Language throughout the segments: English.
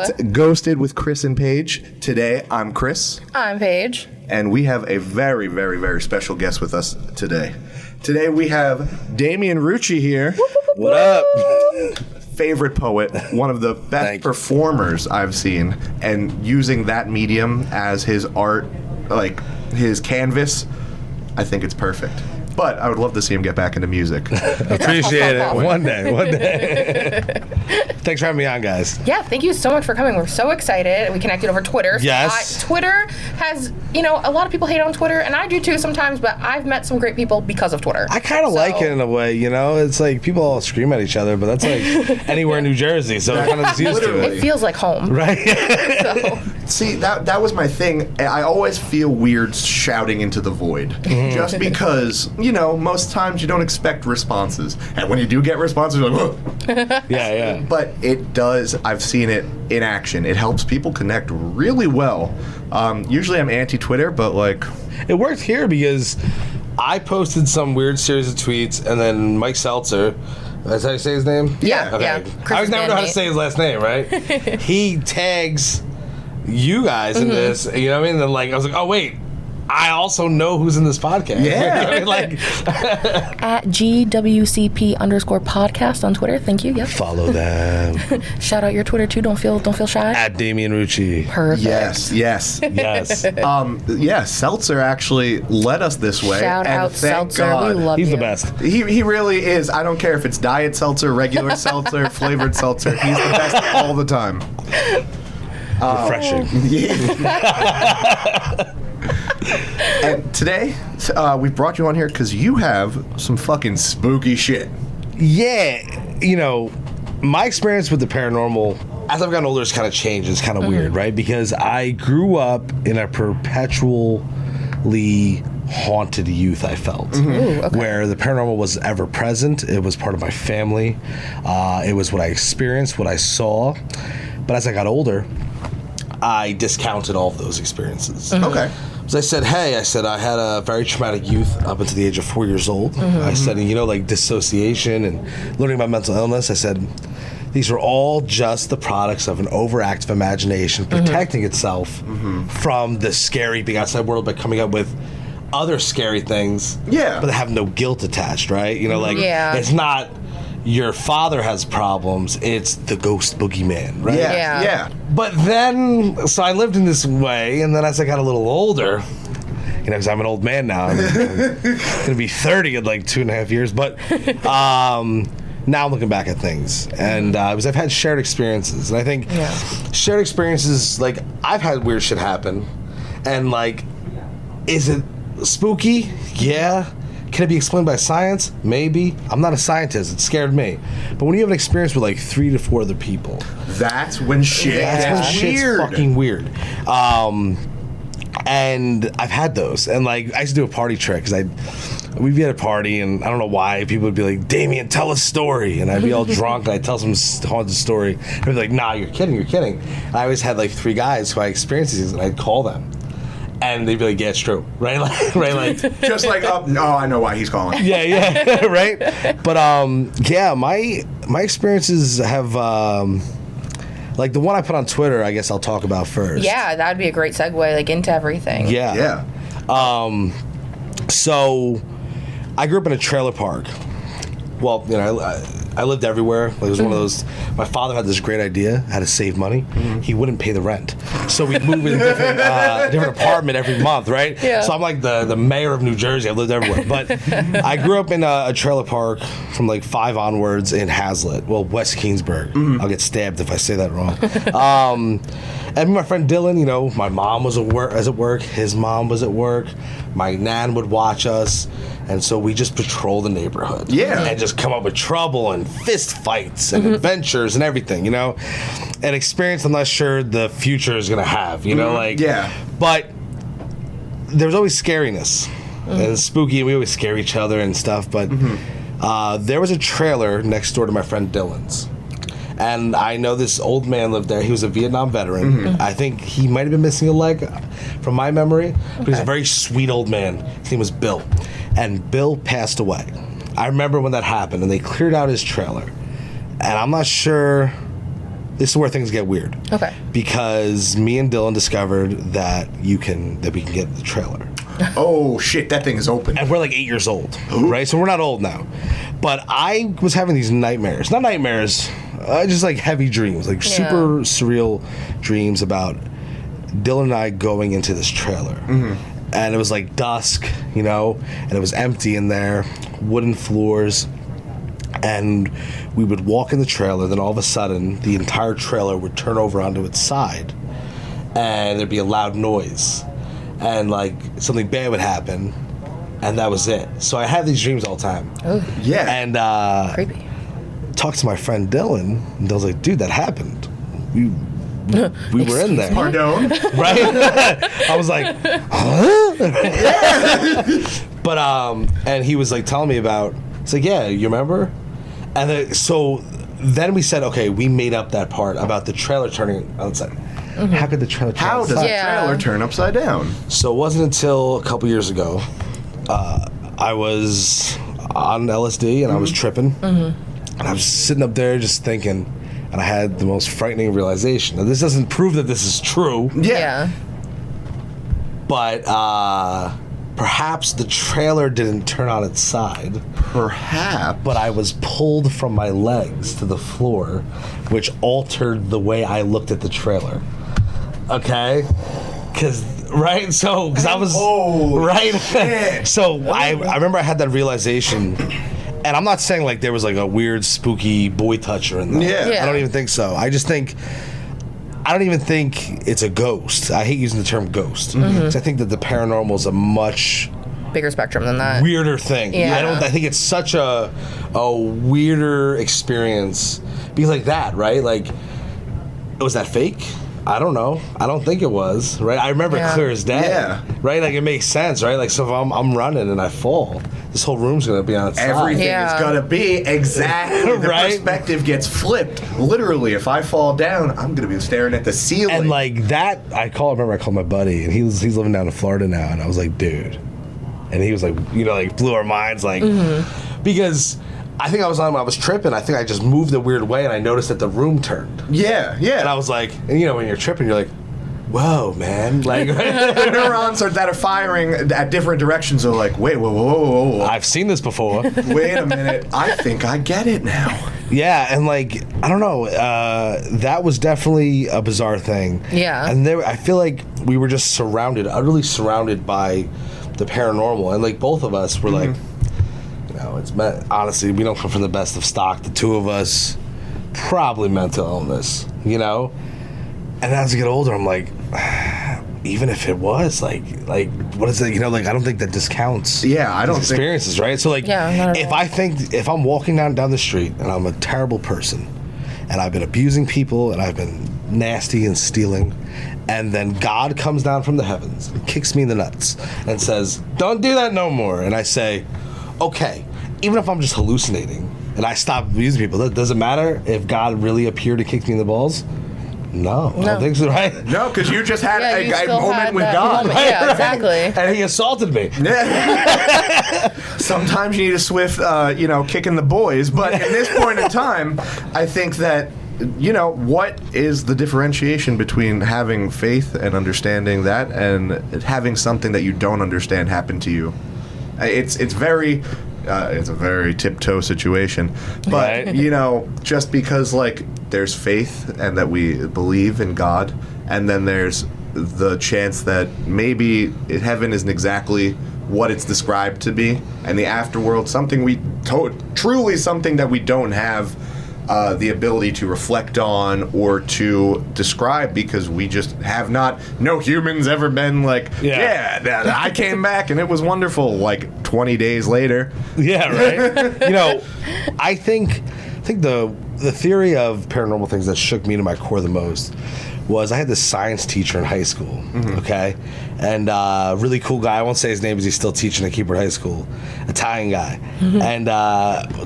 at Ghosted with Criss and Paige. Today, I'm Criss. I'm Paige. And we have a very, very, very special guest with us today. Today, we have Damian Rucci here. What up? Favorite poet, one of the best performers I've seen, and using that medium as his art, like his canvas, I think it's perfect. But I would love to see him get back into music. Appreciate it. One day. Thanks for having me on, guys. Yeah, thank you so much for coming. We're so excited. We connected over Twitter. Yes. Twitter has, a lot of people hate on Twitter, and I do too sometimes, but I've met some great people because of Twitter. I kind of like it in a way, It's like people all scream at each other, but that's like anywhere in New Jersey, so I'm kind of just used to it. It feels like home. Right. So. See, that was my thing. I always feel weird shouting into the void. Just because, most times you don't expect responses. And when you do get responses, you're like, whoa. Yeah. But it does, I've seen it in action. It helps people connect really well. Usually I'm anti-Twitter, but It worked here because I posted some weird series of tweets, and then Mike Seltzer, that's how you say his name? Yeah, okay. yeah. I always never know how to say his last name, right? He tags you guys in this, you know what I mean? And then I was like, oh, wait. I also know who's in this podcast. Yeah. At GWCP_podcast on Twitter. Thank you. Yep. Follow them. Shout out your Twitter too. Don't feel shy. At Damian Rucci. Perfect. Yes. Seltzer actually led us this way. Shout out Seltzer. God. We love He's you. the best. He really is. I don't care if it's diet seltzer, regular seltzer, flavored seltzer. He's the best all the time. Refreshing. And today, we brought you on here because you have some fucking spooky shit. Yeah, my experience with the paranormal, as I've gotten older, has kind of changed. It's kind of weird, right? Because I grew up in a perpetually haunted youth, I felt. Ooh, okay. Where the paranormal was ever present. It was part of my family. It was what I experienced, what I saw. But as I got older, I discounted all of those experiences. Okay. So I said, I had a very traumatic youth up until the age of 4 years old. I said, dissociation and learning about mental illness. I said, these are all just the products of an overactive imagination protecting itself from the scary big outside world by coming up with other scary things. Yeah. But they have no guilt attached, right? It's not your father has problems, it's the ghost boogeyman, right? Yeah. But then, so I lived in this way, and then as I got a little older, because I'm an old man now, I'm going to be 30 in 2.5 years, but now I'm looking back at things, and because I've had shared experiences, and I think shared experiences, I've had weird shit happen, and is it spooky? Yeah. Can it be explained by science? Maybe. I'm not a scientist. It scared me. But when you have an experience with 3 to 4 other people, that's when shit gets shit's weird. Fucking weird. And I've had those. And I used to do a party trick because we'd be at a party, and I don't know why people would be like, Damian, tell a story. And I'd be all drunk, and I'd tell some haunted story. And they'd be like, nah, you're kidding. And I always had 3 guys who I experienced these, and I'd call them. And they'd be like, yeah, it's true, right? Just I know why he's calling. Yeah, right? But, my experiences have, the one I put on Twitter, I guess I'll talk about first. Yeah, that'd be a great segue, into everything. Yeah. So, I grew up in a trailer park. Well, I lived everywhere. It was one of those. My father had this great idea how to save money. He wouldn't pay the rent, so we'd move in a different apartment every month, right? Yeah. So I'm like the mayor of New Jersey. I've lived everywhere, but I grew up in a trailer park from 5 onwards in Hazlitt. Well, West Kingsburg. I'll get stabbed if I say that wrong. And my friend Dylan, my mom was at work. His mom was at work. My nan would watch us. And so we just patrol the neighborhood. Yeah. And just come up with trouble and fist fights and adventures and everything, An experience I'm not sure the future is going to have, Yeah. But there's always scariness. And it's spooky, and we always scare each other and stuff. But there was a trailer next door to my friend Dylan's. And I know this old man lived there. He was a Vietnam veteran. I think he might have been missing a leg from my memory. But he's a very sweet old man. His name was Bill. And Bill passed away. I remember when that happened, and they cleared out his trailer. And I'm not sure this is where things get weird. Okay. Because me and Dylan discovered that we can get the trailer. Oh shit, that thing is open. And we're like 8 years old, right? So we're not old now. But I was having these nightmares. Not nightmares, just like heavy dreams, like super surreal dreams about Dylan and I going into this trailer. And it was like dusk, you know, and it was empty in there, wooden floors. And we would walk in the trailer, then all of a sudden, the entire trailer would turn over onto its side, and there'd be a loud noise, and like something bad would happen, and that was it. So I had these dreams all the time. Oh. Yeah. And Creepy. talked to my friend Dylan, and Dylan's like, dude, that happened. We were in there. Pardon? Right? I was like, huh? But, and he was like telling me about, it's like, yeah, you remember? And so then we said, okay, we made up that part about the trailer turning outside. How could the trailer turn How does outside? a trailer turn upside down? So it wasn't until a couple years ago, I was on LSD and I was tripping. And I was sitting up there just thinking, and I had the most frightening realization. Now, this doesn't prove that this is true, Yeah. but perhaps the trailer didn't turn on its side. Perhaps. But I was pulled from my legs to the floor, which altered the way I looked at the trailer. Okay? Because I was... Oh, right? shit. So I remember I had that realization, and I'm not saying like there was like a weird, spooky boy toucher in there. Yeah. I don't even think so. I don't even think it's a ghost. I hate using the term ghost. 'Cause I think that the paranormal is a much Bigger spectrum than that. weirder thing. Yeah. I think it's such a weirder experience because like that, right? Like, was that fake? I don't know. I don't think it was, right? I remember it clear as day. Yeah. Right? Like, it makes sense, right? Like, so if I'm running and I fall, this whole room's going to be on its Everything side. Yeah. is gonna be exactly the Right? perspective gets flipped. Literally, if I fall down, I'm gonna be staring at the ceiling. And like that, I called my buddy, and he's living down in Florida now, and I was like, dude. And he was like, you know, like blew our minds, like, because I think I was tripping. I think I just moved a weird way, and I noticed that the room turned. yeah. And I was like, and you know, when you're tripping, you're like, whoa, man. Like, The neurons that are firing at different directions are like, wait, whoa. I've seen this before. Wait a minute. I think I get it now. Yeah, and like, I don't know, that was definitely a bizarre thing. Yeah. And I feel like we were just utterly surrounded by the paranormal, and like both of us were like, you know, honestly, we don't come from the best of stock. The two of us, probably mental illness, you know? And as I get older, I'm like, even if it was, like, what is it? You know, like, I don't think that discounts. Yeah, I don't these think- experiences, right? So, like, Yeah, not at all. if I'm walking down the street and I'm a terrible person, and I've been abusing people, and I've been nasty and stealing, and then God comes down from the heavens and kicks me in the nuts and says, "Don't do that no more," and I say, okay, even if I'm just hallucinating and I stop abusing people, does it matter if God really appeared to kick me in the balls? No, I don't think so, right? No, because you just had Yeah, you a still moment had with that God. moment. Yeah, exactly. And he assaulted me. Sometimes you need a swift, kick in the boys. But at this point in time, I think that, you know, what is the differentiation between having faith and understanding that and having something that you don't understand happen to you? It's a very tiptoe situation. But, Right. you know, just because, like, there's faith and that we believe in God, and then there's the chance that maybe heaven isn't exactly what it's described to be, and the afterworld, truly something that we don't have the ability to reflect on or to describe, because we just have not. No human's ever been like, I came back and it was wonderful. Like 20 days later. Yeah, right. You know, I think the theory of paranormal things that shook me to my core the most was I had this science teacher in high school, okay? And really cool guy. I won't say his name because he's still teaching at Keyboard High School. Italian guy. And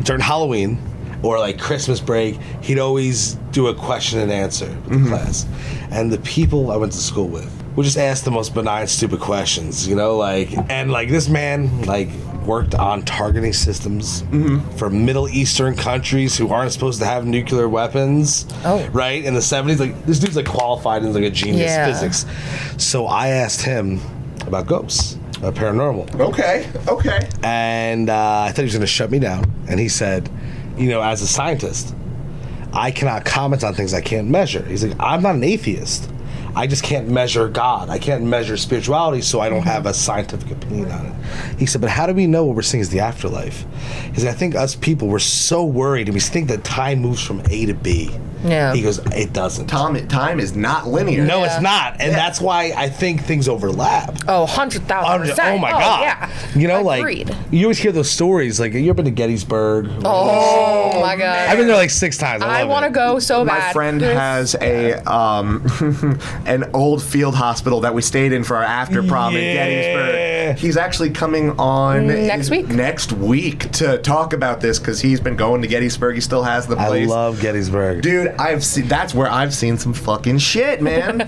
during Halloween or like Christmas break, he'd always do a question and answer with the class. And the people I went to school with would just ask the most benign, stupid questions, you know? And this man, like, worked on targeting systems for Middle Eastern countries who aren't supposed to have nuclear weapons. Oh. Right? In the 70s. Like, this dude's like qualified and like a genius physics. So I asked him about ghosts, about paranormal. Okay. And I thought he was going to shut me down. And he said, as a scientist, I cannot comment on things I can't measure. He's like, I'm not an atheist. I just can't measure God. I can't measure spirituality, so I don't have a scientific opinion on it. He said, but how do we know what we're seeing is the afterlife? He said, I think us people, we're so worried, and we think that time moves from A to B. Yeah. He goes, it doesn't. Time is not linear. No, it's not. And that's why I think things overlap. Oh, 100,000%. Oh my God. Yeah. Like, you always hear those stories. Like, you ever been to Gettysburg? Oh my God. I've been there like 6 times. I want to go so bad. My friend has an old field hospital that we stayed in for our after prom in Gettysburg. He's actually coming on next week to talk about this because he's been going to Gettysburg. He still has the place. I love Gettysburg. Dude, that's where I've seen some fucking shit, man.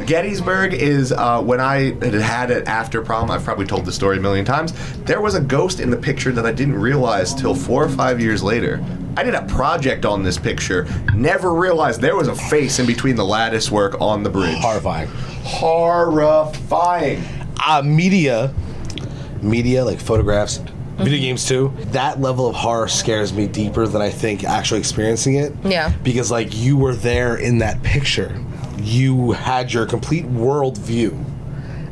Gettysburg is when I had it after prom. I've probably told the story a million times. There was a ghost in the picture that I didn't realize till 4 or 5 years later. I did a project on this picture. Never realized there was a face in between the lattice work on the bridge. Horrifying. Media like photographs, video games too. That level of horror scares me deeper than I think actually experiencing it. Yeah. Because like you were there in that picture. You had your complete world view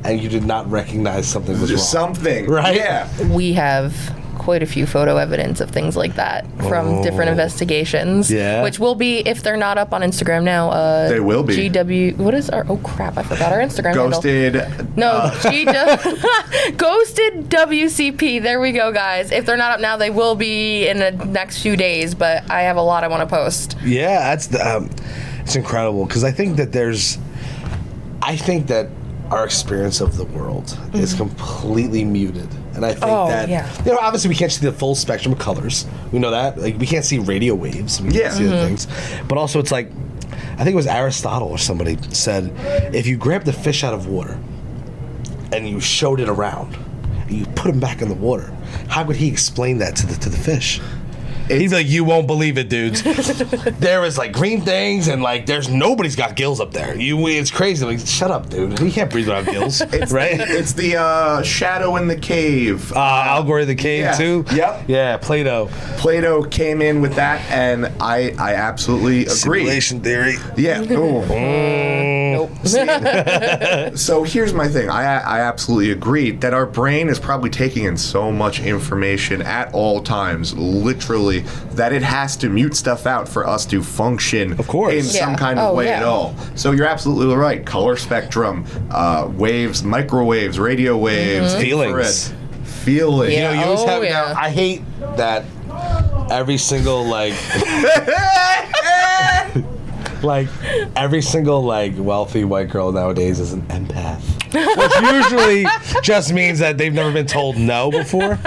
and you did not recognize something was wrong. Something. Right? Yeah. We have quite a few photo evidence of things like that from different investigations. Yeah. Which will be, if they're not up on Instagram now, they will be. what is our, oh crap, I forgot our Instagram Ghosted. handle. No, Ghosted WCP. There we go, guys. If they're not up now, they will be in the next few days, but I have a lot I want to post. Yeah, that's it's incredible because I think that our experience of the world is completely muted. And I think obviously we can't see the full spectrum of colors. We know that. Like, we can't see radio waves. We can't see the things. But also it's like, I think it was Aristotle or somebody said, if you grabbed the fish out of water and you showed it around, and you put him back in the water, how would he explain that to the fish? He'd be like, you won't believe it, dudes. There is like green things and like nobody's got gills up there. It's crazy. Like, shut up, dude. You can't breathe without gills, right? It's the shadow in the cave. Allegory of the cave too. Yep. Yeah, Plato. Plato came in with that, and I absolutely agree. Simulation theory. Yeah. Nope. So here's my thing. I absolutely agree that our brain is probably taking in so much information at all times, literally, that it has to mute stuff out for us to function of course. in some kind of way at all. So you're absolutely right. Color spectrum, waves, microwaves, radio waves, feelings. Feelings. Yeah. You always have now, I hate that every single every single wealthy white girl nowadays is an empath. Which usually just means that they've never been told no before.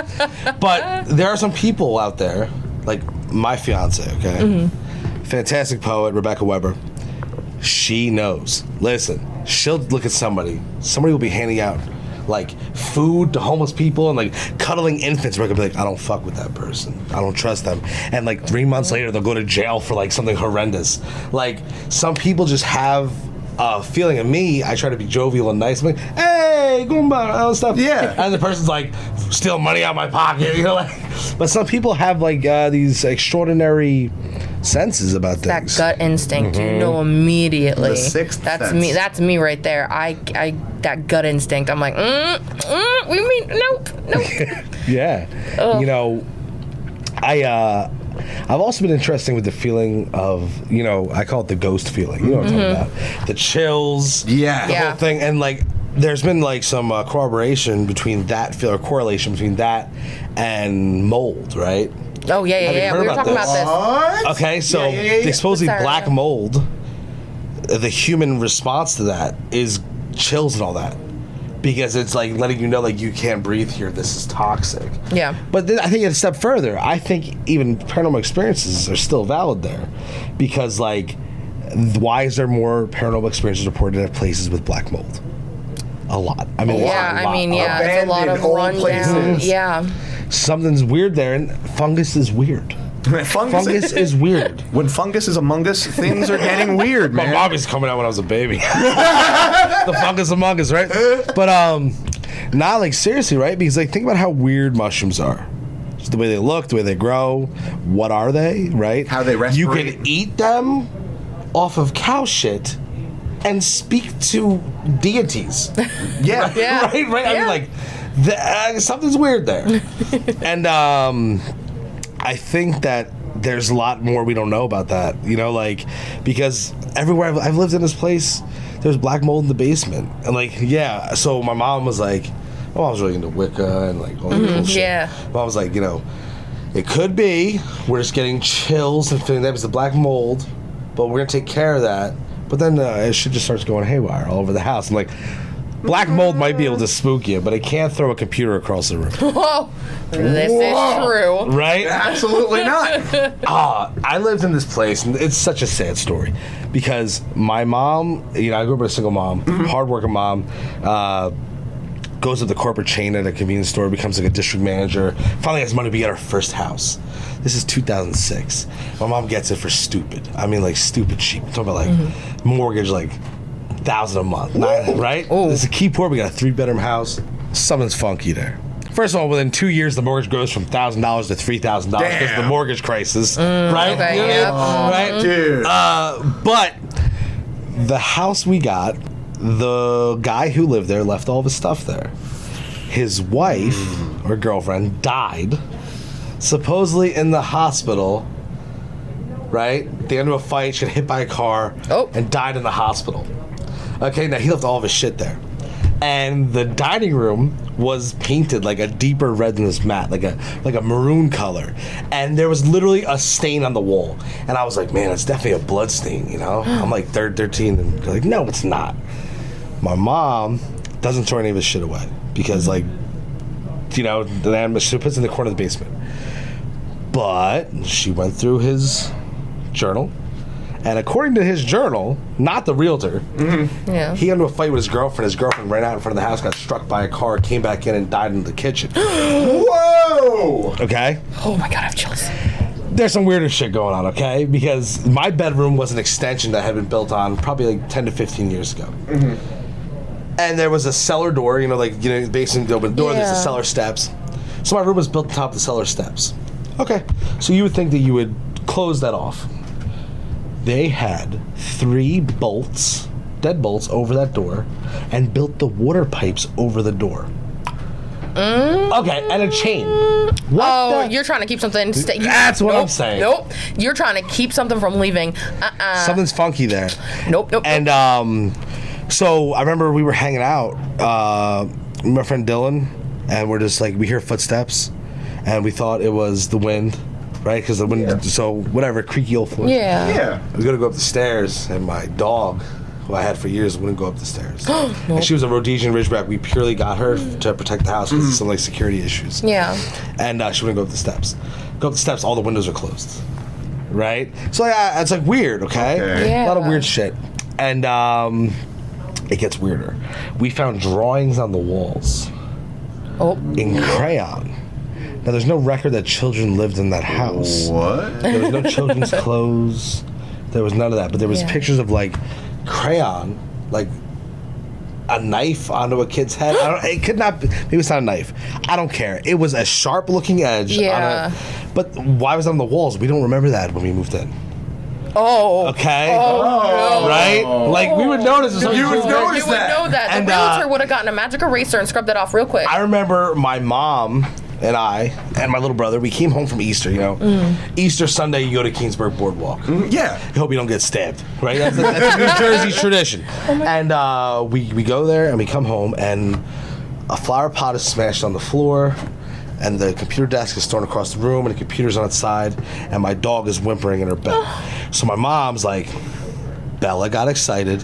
But there are some people out there, like my fiance, okay? Fantastic poet, Rebecca Weber. She knows. Listen, she'll look at somebody will be handing out food to homeless people and cuddling infants. Rebecca will be like, I don't fuck with that person. I don't trust them. And 3 months later, they'll go to jail for something horrendous. Some people just have a feeling. Of me, I try to be jovial and nice. I'm like, hey, Goomba, all that stuff. Yeah. And the person's steal money out of my pocket. But some people have these extraordinary senses about things. That gut instinct, you know immediately. The sixth sense. Me. That's me right there. I that gut instinct. I'm like, we mean nope. Yeah. Ugh. I've also been interested with the feeling of, I call it the ghost feeling. You know what I'm talking about? The chills. Yeah. The whole thing. And there's been some corroboration between that, or correlation between that and mold, right? Oh yeah. We were talking about this. What? Okay, so supposedly black mold, the human response to that is chills and all that. Because it's letting you know you can't breathe here, this is toxic. Yeah. But then I think a step further, I think even paranormal experiences are still valid there. Because why is there more paranormal experiences reported at places with black mold? a lot. I mean, Yeah, a lot. it's a lot of Abandoned old rundown. places. Yeah. Something's weird there, and fungus is weird. Fungus is weird. When fungus is among us, things are getting weird, My man. mom used to come out when I was a baby. The fungus among us, right? But not like seriously, right? Because like think about how weird mushrooms are. Just the way they look, the way they grow. What are they, right? How they respirate. You can eat them off of cow shit and speak to deities. Yeah. Yeah. Right? I mean, Yeah. like, something's weird there. And I think that there's a lot more we don't know about that, you know, like, because everywhere I've lived in this place, there's black mold in the basement. And, like, yeah, so my mom was like, oh, I was really into Wicca and, like, all that cool shit. yeah. My mom was like, you know, it could be we're just getting chills and feeling that was the black mold, but we're going to take care of that. But then shit just starts going haywire all over the house. I'm like, black mold might be able to spook you, but it can't throw a computer across the room. Whoa. This is true. Right? Absolutely not. I lived in this place, and it's such a sad story because my mom, you know, I grew up with a single mom, hardworking mom, goes to the corporate chain at a convenience store, becomes like a district manager, finally has money to get her first house. This is 2006. My mom gets it for stupid. I mean, like stupid cheap. I'm talking about like mortgage, like $1,000 a month, right? This is a key port. We got a 3-bedroom house. Something's funky there. First of all, within 2 years, the mortgage goes from $1,000 to $3,000 because of the mortgage crisis, right? Okay, You know, yeah. right, Dude. But the house we got, the guy who lived there left all of his stuff there. His wife or girlfriend died, supposedly in the hospital. Right? They got into a fight. She got hit by a car and died in the hospital. Okay, now he left all of his shit there. And the dining room was painted like a deeper red than this mat, like a maroon color. And there was literally a stain on the wall. And I was like, man, it's definitely a blood stain, you know? I'm like 13, and they're like, no, it's not. My mom doesn't throw any of his shit away because, like, you know, she puts it in the corner of the basement. But she went through his journal, and according to his journal, not the realtor, Yeah. he got into a fight with his girlfriend. His girlfriend ran out in front of the house, got struck by a car, came back in and died in the kitchen. Whoa! Okay? Oh my God, I have chills. There's some weirder shit going on, okay? Because my bedroom was an extension that had been built on probably like 10 to 15 years ago. And there was a cellar door, you know, like, you know, basically the open door, there's the Yeah. cellar steps. So my room was built on top of the cellar steps. Okay. So you would think that you would close that off. They had 3 bolts, dead bolts, over that door and built the water pipes over the door. Okay, and a chain. What You're trying to keep something. That's what I'm saying. Nope. You're trying to keep something from leaving. Something's funky there. Nope. And so I remember we were hanging out, my friend Dylan, and we're just like, we hear footsteps, and we thought it was the wind, right? Because the wind, so whatever, creaky old floor. Yeah. Yeah. I was gonna go up the stairs, and my dog, who I had for years, wouldn't go up the stairs. And she was a Rhodesian Ridgeback. We purely got her to protect the house because of some like security issues. Yeah. And she wouldn't go up the steps. Go up the steps, all the windows are closed. Right? So it's like weird, okay? Yeah. A lot of weird shit. And it gets weirder. We found drawings on the walls in crayon. Now, there's no record that children lived in that house. What? There was no children's clothes. There was none of that. But there was pictures of, like, crayon, like a knife onto a kid's head. It could not be. Maybe it's not a knife. I don't care. It was a sharp-looking edge. Yeah. But why was it on the walls? We don't remember that when we moved in. Oh. Okay? Oh, no. Right? Like, we would notice if something You would was notice You would know that. And, The realtor would have gotten a magic eraser and scrubbed it off real quick. I remember my mom and I and my little brother, we came home from Easter, you know. Easter Sunday, you go to Keensburg Boardwalk. Yeah. I hope you don't get stabbed, right? That's a New Jersey tradition. And we go there and we come home and a flower pot is smashed on the floor and the computer desk is thrown across the room and the computer's on its side and my dog is whimpering in her bed. So my mom's like, Bella got excited.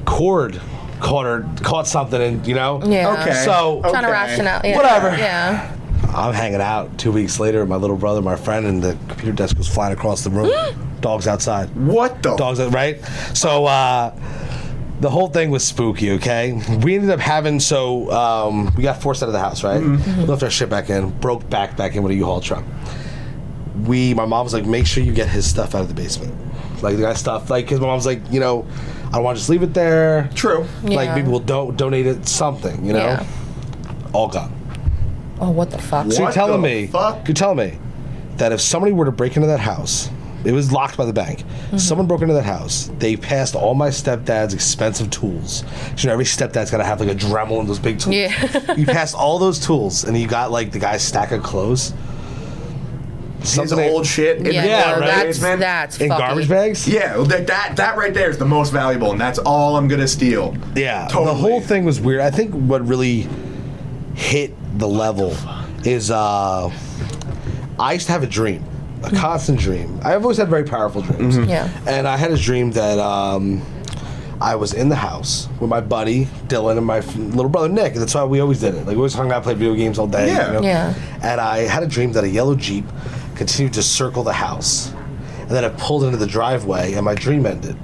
Cord caught something and, you know? Yeah. Okay. So, Trying to ration out. Yeah. Whatever. Yeah. I'm hanging out 2 weeks later with my little brother, my friend, and the computer desk goes flying across the room. Dog's outside. What the? Dogs, right? So The whole thing was spooky, okay? We ended up having, we got forced out of the house, right? We left our shit back in, broke back in with a U-Haul truck. My mom was like, make sure you get his stuff out of the basement. Like, the guy's stuff, like, because my mom's like, I don't want to just leave it there. True. Like, maybe we'll donate it something, Yeah. All gone. Oh, what the fuck? So you're telling me fuck? that if somebody were to break into that house, it was locked by the bank. Someone broke into that house. They passed all my stepdad's expensive tools. Every stepdad's got to have like a Dremel and those big tools. Yeah. You passed all those tools, and you got like the guy's stack of clothes. His old shit in the basement. That's in fucking garbage bags. Yeah, that right there is the most valuable, and that's all I'm gonna steal. Yeah, totally. The whole thing was weird. I think what really hit the level is I used to have a dream. A constant dream. I've always had very powerful dreams. Yeah. And I had a dream that I was in the house with my buddy Dylan and my little brother Nick. And that's why we always did it. Like, we always hung out, played video games all day. Yeah. Yeah. And I had a dream that a yellow Jeep continued to circle the house. And then it pulled into the driveway and my dream ended.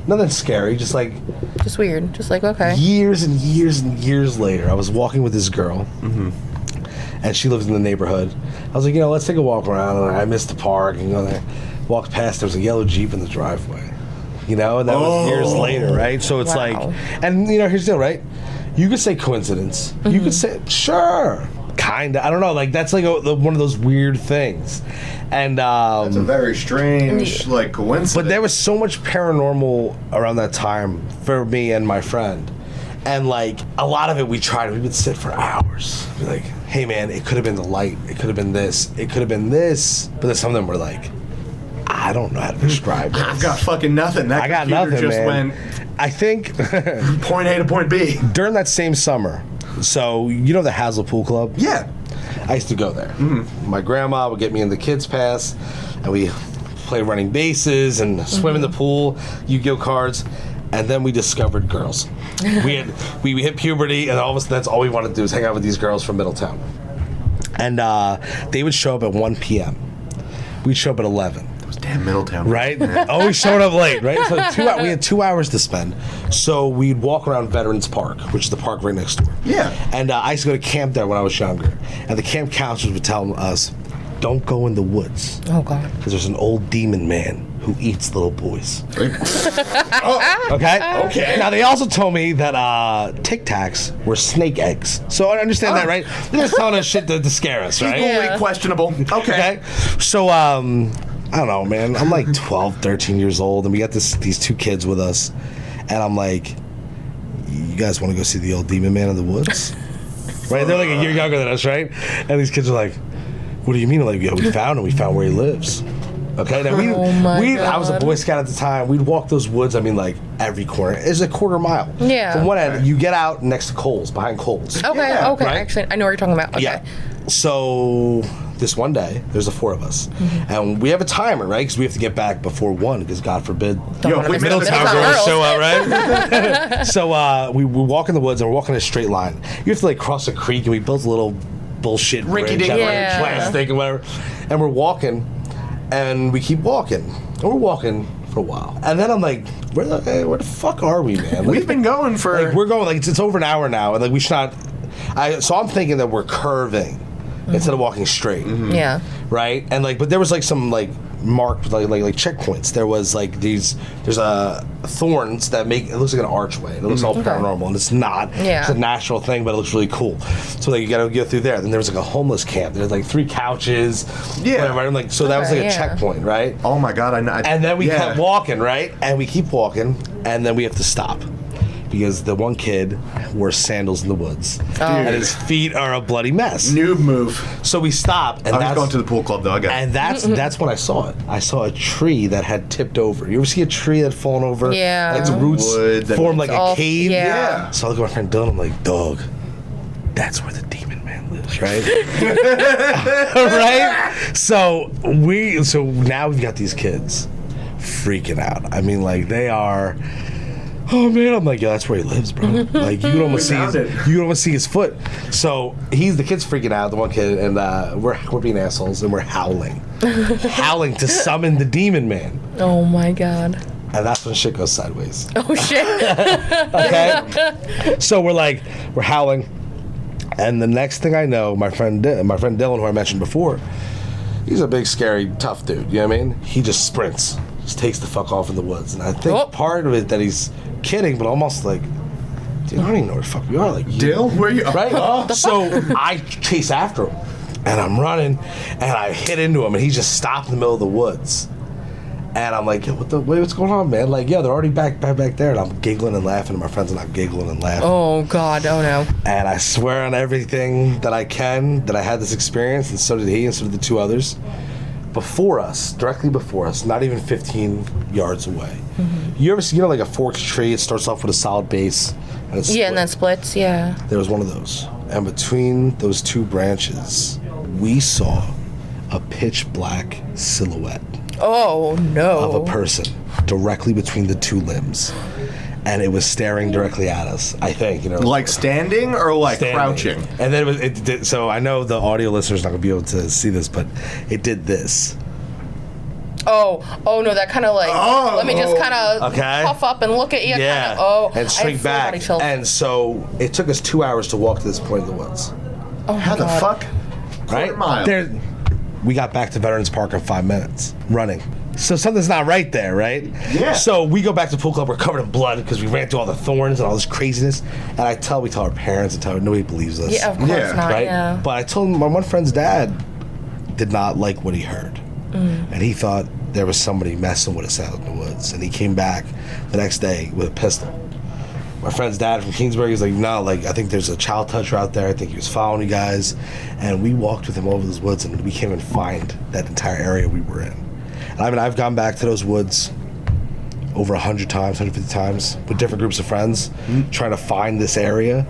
Nothing scary, just like... Just weird. Just like, okay. Years and years and years later, I was walking with this girl. And she lives in the neighborhood. I was like, let's take a walk around. And I missed the park and go there. Walked past, there was a yellow Jeep in the driveway. And that was years later, right? So it's like, and here's the deal, right? You could say coincidence. You could say, sure, kinda. I don't know. Like, that's like one of those weird things. And that's a very strange coincidence. But there was so much paranormal around that time for me and my friend. And a lot of it we would sit for hours. Be like, hey man, it could have been the light, it could have been this, it could have been this. But then some of them were like, I don't know how to describe this. I've got fucking nothing. That I got computer nothing, just man. went I think point A to point B. During that same summer, so the Hazel Pool Club? Yeah. I used to go there. My grandma would get me in the kids pass, and we play running bases and swim in the pool, Yu-Gi-Oh cards. And then we discovered girls. We hit puberty, and all of a sudden that's all we wanted to do is hang out with these girls from Middletown. And they would show up at 1 p.m. We'd show up at 11. Those damn Middletown. Right? Always showing up late, right? So we had 2 hours to spend. So we'd walk around Veterans Park, which is the park right next door. Yeah. And I used to go to camp there when I was younger. And the camp counselors would tell us, don't go in the woods. Oh, God. Because there's an old demon man who eats little boys. Okay? Okay. Now, they also told me that Tic Tacs were snake eggs. So I understand that, right? They're just telling us shit to scare us, right? Equally questionable. Okay. So, I don't know, man. I'm like 12, 13 years old, and we got these two kids with us. And I'm like, you guys want to go see the old demon man in the woods? Right? They're like a year younger than us, right? And these kids are like, what do you mean? Like, we found him. We found where he lives. Okay, now I was a Boy Scout at the time. We'd walk those woods. I mean, like every corner. It's a quarter mile. Yeah. From one end, you get out next to Coles, behind Coles. Okay. Yeah, Okay. right? Actually, I know what you're talking about. Okay. Yeah. So this one day, there's the four of us, and we have a timer, right? Because we have to get back before 1, because God forbid, We Middletown girls show up, right? So we walk in the woods, and we're walking a straight line. You have to cross a creek, and we built a little bullshit bridge out of plastic and whatever, and we're walking. And we keep walking. And we're walking for a while. And then I'm like, where the fuck are we, man? We've been going for... we're going, it's over an hour now. And we should not... So I'm thinking that we're curving instead of walking straight. Yeah. Right? And but there was some marked checkpoints. There was there's thorns that make it looks like an archway. And it looks all paranormal, and it's not. Yeah. It's a natural thing, but it looks really cool. So you got to go through there. Then there was a homeless camp. There's 3 couches. Yeah. Whatever. And so that was a checkpoint, right? Oh my God! I know. And then we kept walking, right? And we keep walking, and then we have to stop. Because the one kid wore sandals in the woods. And his feet are a bloody mess. Noob move. So we stop. And I was going to the pool club, though. And that's when I saw it. I saw a tree that had tipped over. You ever see a tree that had fallen over? Yeah. And its roots formed like a cave? Yeah. So I look at my friend Dylan, I'm like, dog, that's where the demon man lives, right? Right? So now we've got these kids freaking out. I mean, they are... Oh man, I'm like, yeah, that's where he lives, bro. You can almost see his foot. So the kid's freaking out, the one kid, and we're being assholes, and we're howling to summon the demon man. Oh my God. And that's when shit goes sideways. Oh shit. Okay? So we're howling. And the next thing I know, my friend Dylan, who I mentioned before, he's a big, scary, tough dude. You know what I mean? He just sprints. Just takes the fuck off in the woods. And I think part of it that he's kidding, but almost like, dude, I don't even know where the fuck we are. Like, Dill, where you? Right? So I chase after him. And I'm running, and I hit into him, and he just stopped in the middle of the woods. And I'm like, yo, what's going on, man? Like, yeah, they're already back there. And I'm giggling and laughing, and my friends are not giggling and laughing. Oh, God. Oh, no. And I swear on everything that I can that I had this experience, and so did he, and so did the two others. Directly before us, not even 15 yards away. Mm-hmm. You ever see, like a forked tree? It starts off with a solid base. And yeah, and then splits, yeah. There was one of those. And between those two branches, we saw a pitch black silhouette. Oh, no. Of a person directly between the two limbs. And it was staring directly at us, I think. Like standing or like standing. Crouching? And then it did, so I know the audio listener's not going to be able to see this, but it did this. Oh no, that kind of like, let me just kind of puff up and look at you. Yeah, kinda, and shrink back. And so it took us 2 hours to walk to this point in the woods. Oh, how the fuck? Right? Mile. We got back to Veterans Park in 5 minutes, running. So something's not right there, right? Yeah. So we go back to pool club. We're covered in blood because we ran through all the thorns and all this craziness. And we tell our parents and nobody believes us. Yeah, of course not. Right? Yeah. But I told my one friend's dad did not like what he heard, and he thought there was somebody messing with us out in the woods. And he came back the next day with a pistol. My friend's dad from Kingsbury was like, no, like, I think there's a child toucher out there. I think he was following you guys. And we walked with him over those woods, and we came and find that entire area we were in. And I mean, I've gone back to those woods over 100 times, 150 times with different groups of friends, trying to find this area.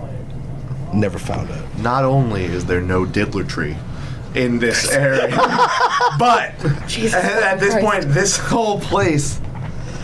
Never found it. Not only is there no diddler tree in this area, but at this point, this whole place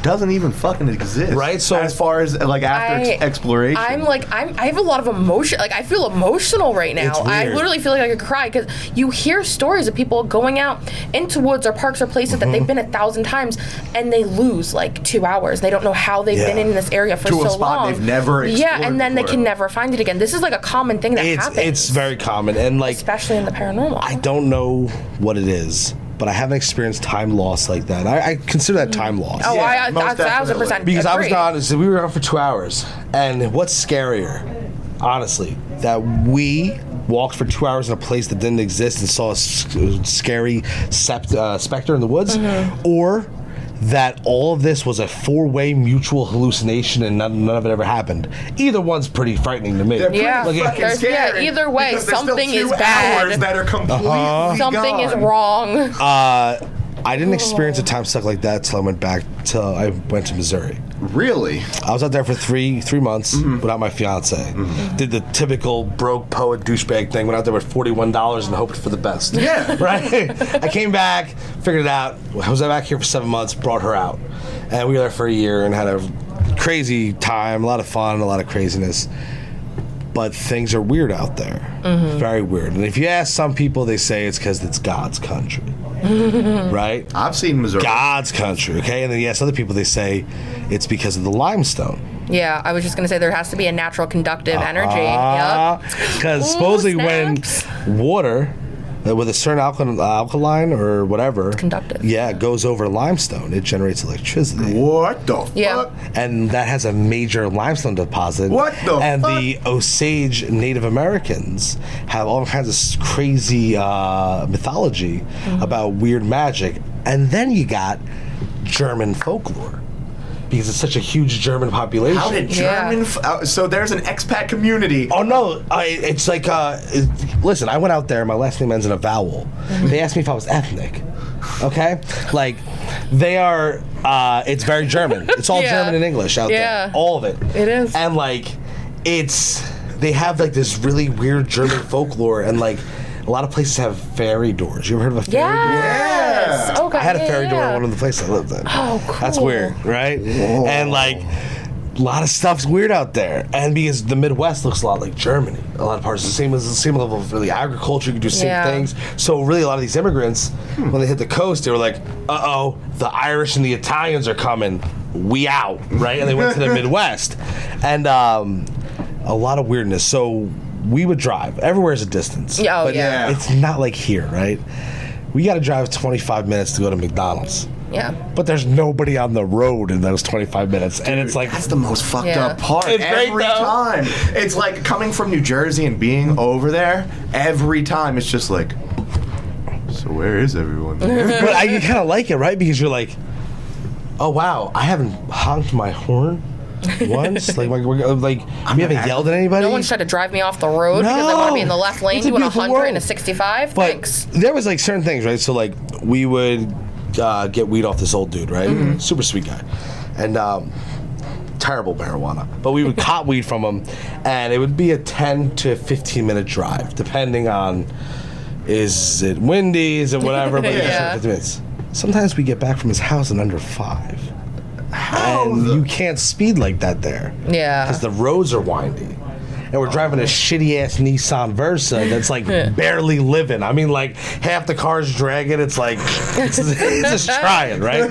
doesn't even fucking exist. Right? So as far as like after exploration, I have a lot of emotion. Like I feel emotional right now. I literally feel like I could cry because you hear stories of people going out into woods or parks or places that they've been 1,000 times and they lose like 2 hours. They don't know how they've been in this area for to so a spot long. They've never explored and then before. they can never find it again. This is like a common thing that happens. It's very common, and like especially in the paranormal. I don't know what it is, but I haven't experienced time loss like that. I consider that time loss. Oh, yeah, I 1,000% because agree. I was gone. So we were gone for 2 hours, and what's scarier, honestly, that we walked for 2 hours in a place that didn't exist and saw a scary specter in the woods, or that all of this was a four-way mutual hallucination and none of it ever happened. Either one's pretty frightening to me. Either way, something is bad. That are completely something is wrong. I didn't experience a time suck like that till I went to Missouri. Really? I was out there for three months without my fiance. Did the typical broke poet douchebag thing. Went out there with $41 and hoped for the best. Yeah. Right? I came back, figured it out. I was back here for 7 months, brought her out. And we were there for a year and had a crazy time, a lot of fun, a lot of craziness. But things are weird out there. Very weird. And if you ask some people, they say it's because it's God's country. Right? I've seen Missouri. God's country, okay? And then you ask other people, they say it's because of the limestone. Yeah, I was just going to say there has to be a natural conductive energy. Yep. Because supposedly when water, with a certain alkaline or whatever, it's conductive. Yeah, it goes over limestone. It generates electricity. What the fuck? And that has a major limestone deposit. What the and fuck? The Osage Native Americans have all kinds of crazy mythology about weird magic. And then you got German folklore. Because it's such a huge German population. How did German... so there's an expat community. Oh, no. It's like... listen, I went out there. My last name ends in a vowel. They asked me if I was ethnic. Okay? Like, they are... it's very German. It's all German and English out there. All of it. It is. And, like, it's... They have, like, this really weird German folklore. And, like... A lot of places have fairy doors. You ever heard of a fairy door? Yes. Okay. I had a fairy door in one of the places I lived in. Oh, cool. That's weird, right? Whoa. And like, a lot of stuff's weird out there. And because the Midwest looks a lot like Germany, a lot of parts, the same level of really agriculture. You can do same things. So really, a lot of these immigrants, when they hit the coast, they were like, "Uh-oh, the Irish and the Italians are coming." we out, right? And they went to the Midwest. And a lot of weirdness. So we would drive. Everywhere is a distance. Oh, but yeah. it's not like here, right? We got to drive 25 minutes to go to McDonald's. Yeah. But there's nobody on the road in those 25 minutes. Dude, and it's like... That's the most fucked up part. It's every great, though. time. It's like coming from New Jersey and being over there. Every time it's just like, so where is everyone? But you kind of like it, right? Because you're like, oh, wow, I haven't honked my horn once. we haven't yelled at anybody. No one's tried to drive me off the road because I want to be in the left lane doing 100 and a 65. But Thanks. there was like certain things, right? So like we would get weed off this old dude, right? Mm-hmm. Super sweet guy. And terrible marijuana. But we would cop weed from him, and it would be a 10 to 15 minute drive, depending on is it windy, is it whatever, but Yeah. 15 minutes. Sometimes we get back from his house in under 5. And you can't speed like that there. Yeah. Because the roads are windy. And we're driving a shitty ass Nissan Versa that's like barely living. I mean, like half the car's dragging. It's like it's just trying, right?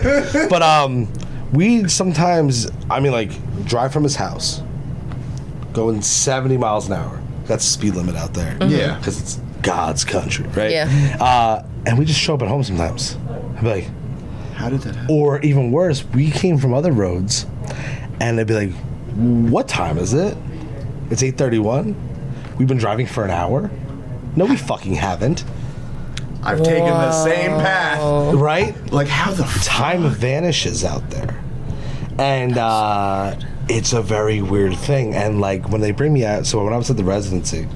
But we sometimes, I mean, like drive from his house, going 70 miles an hour. That's the speed limit out there. Mm-hmm. Yeah, because it's God's country, right? Yeah. And we just show up at home sometimes. I'd be like, how did that happen? or even worse, we came from other roads, and they'd be like, what time is it? It's 8:31. We've been driving for an hour. No, we fucking haven't. I've taken the same path. Right? Like, how the Time vanishes out there. And it's a very weird thing. And like when they bring me out, so when I was at the residency,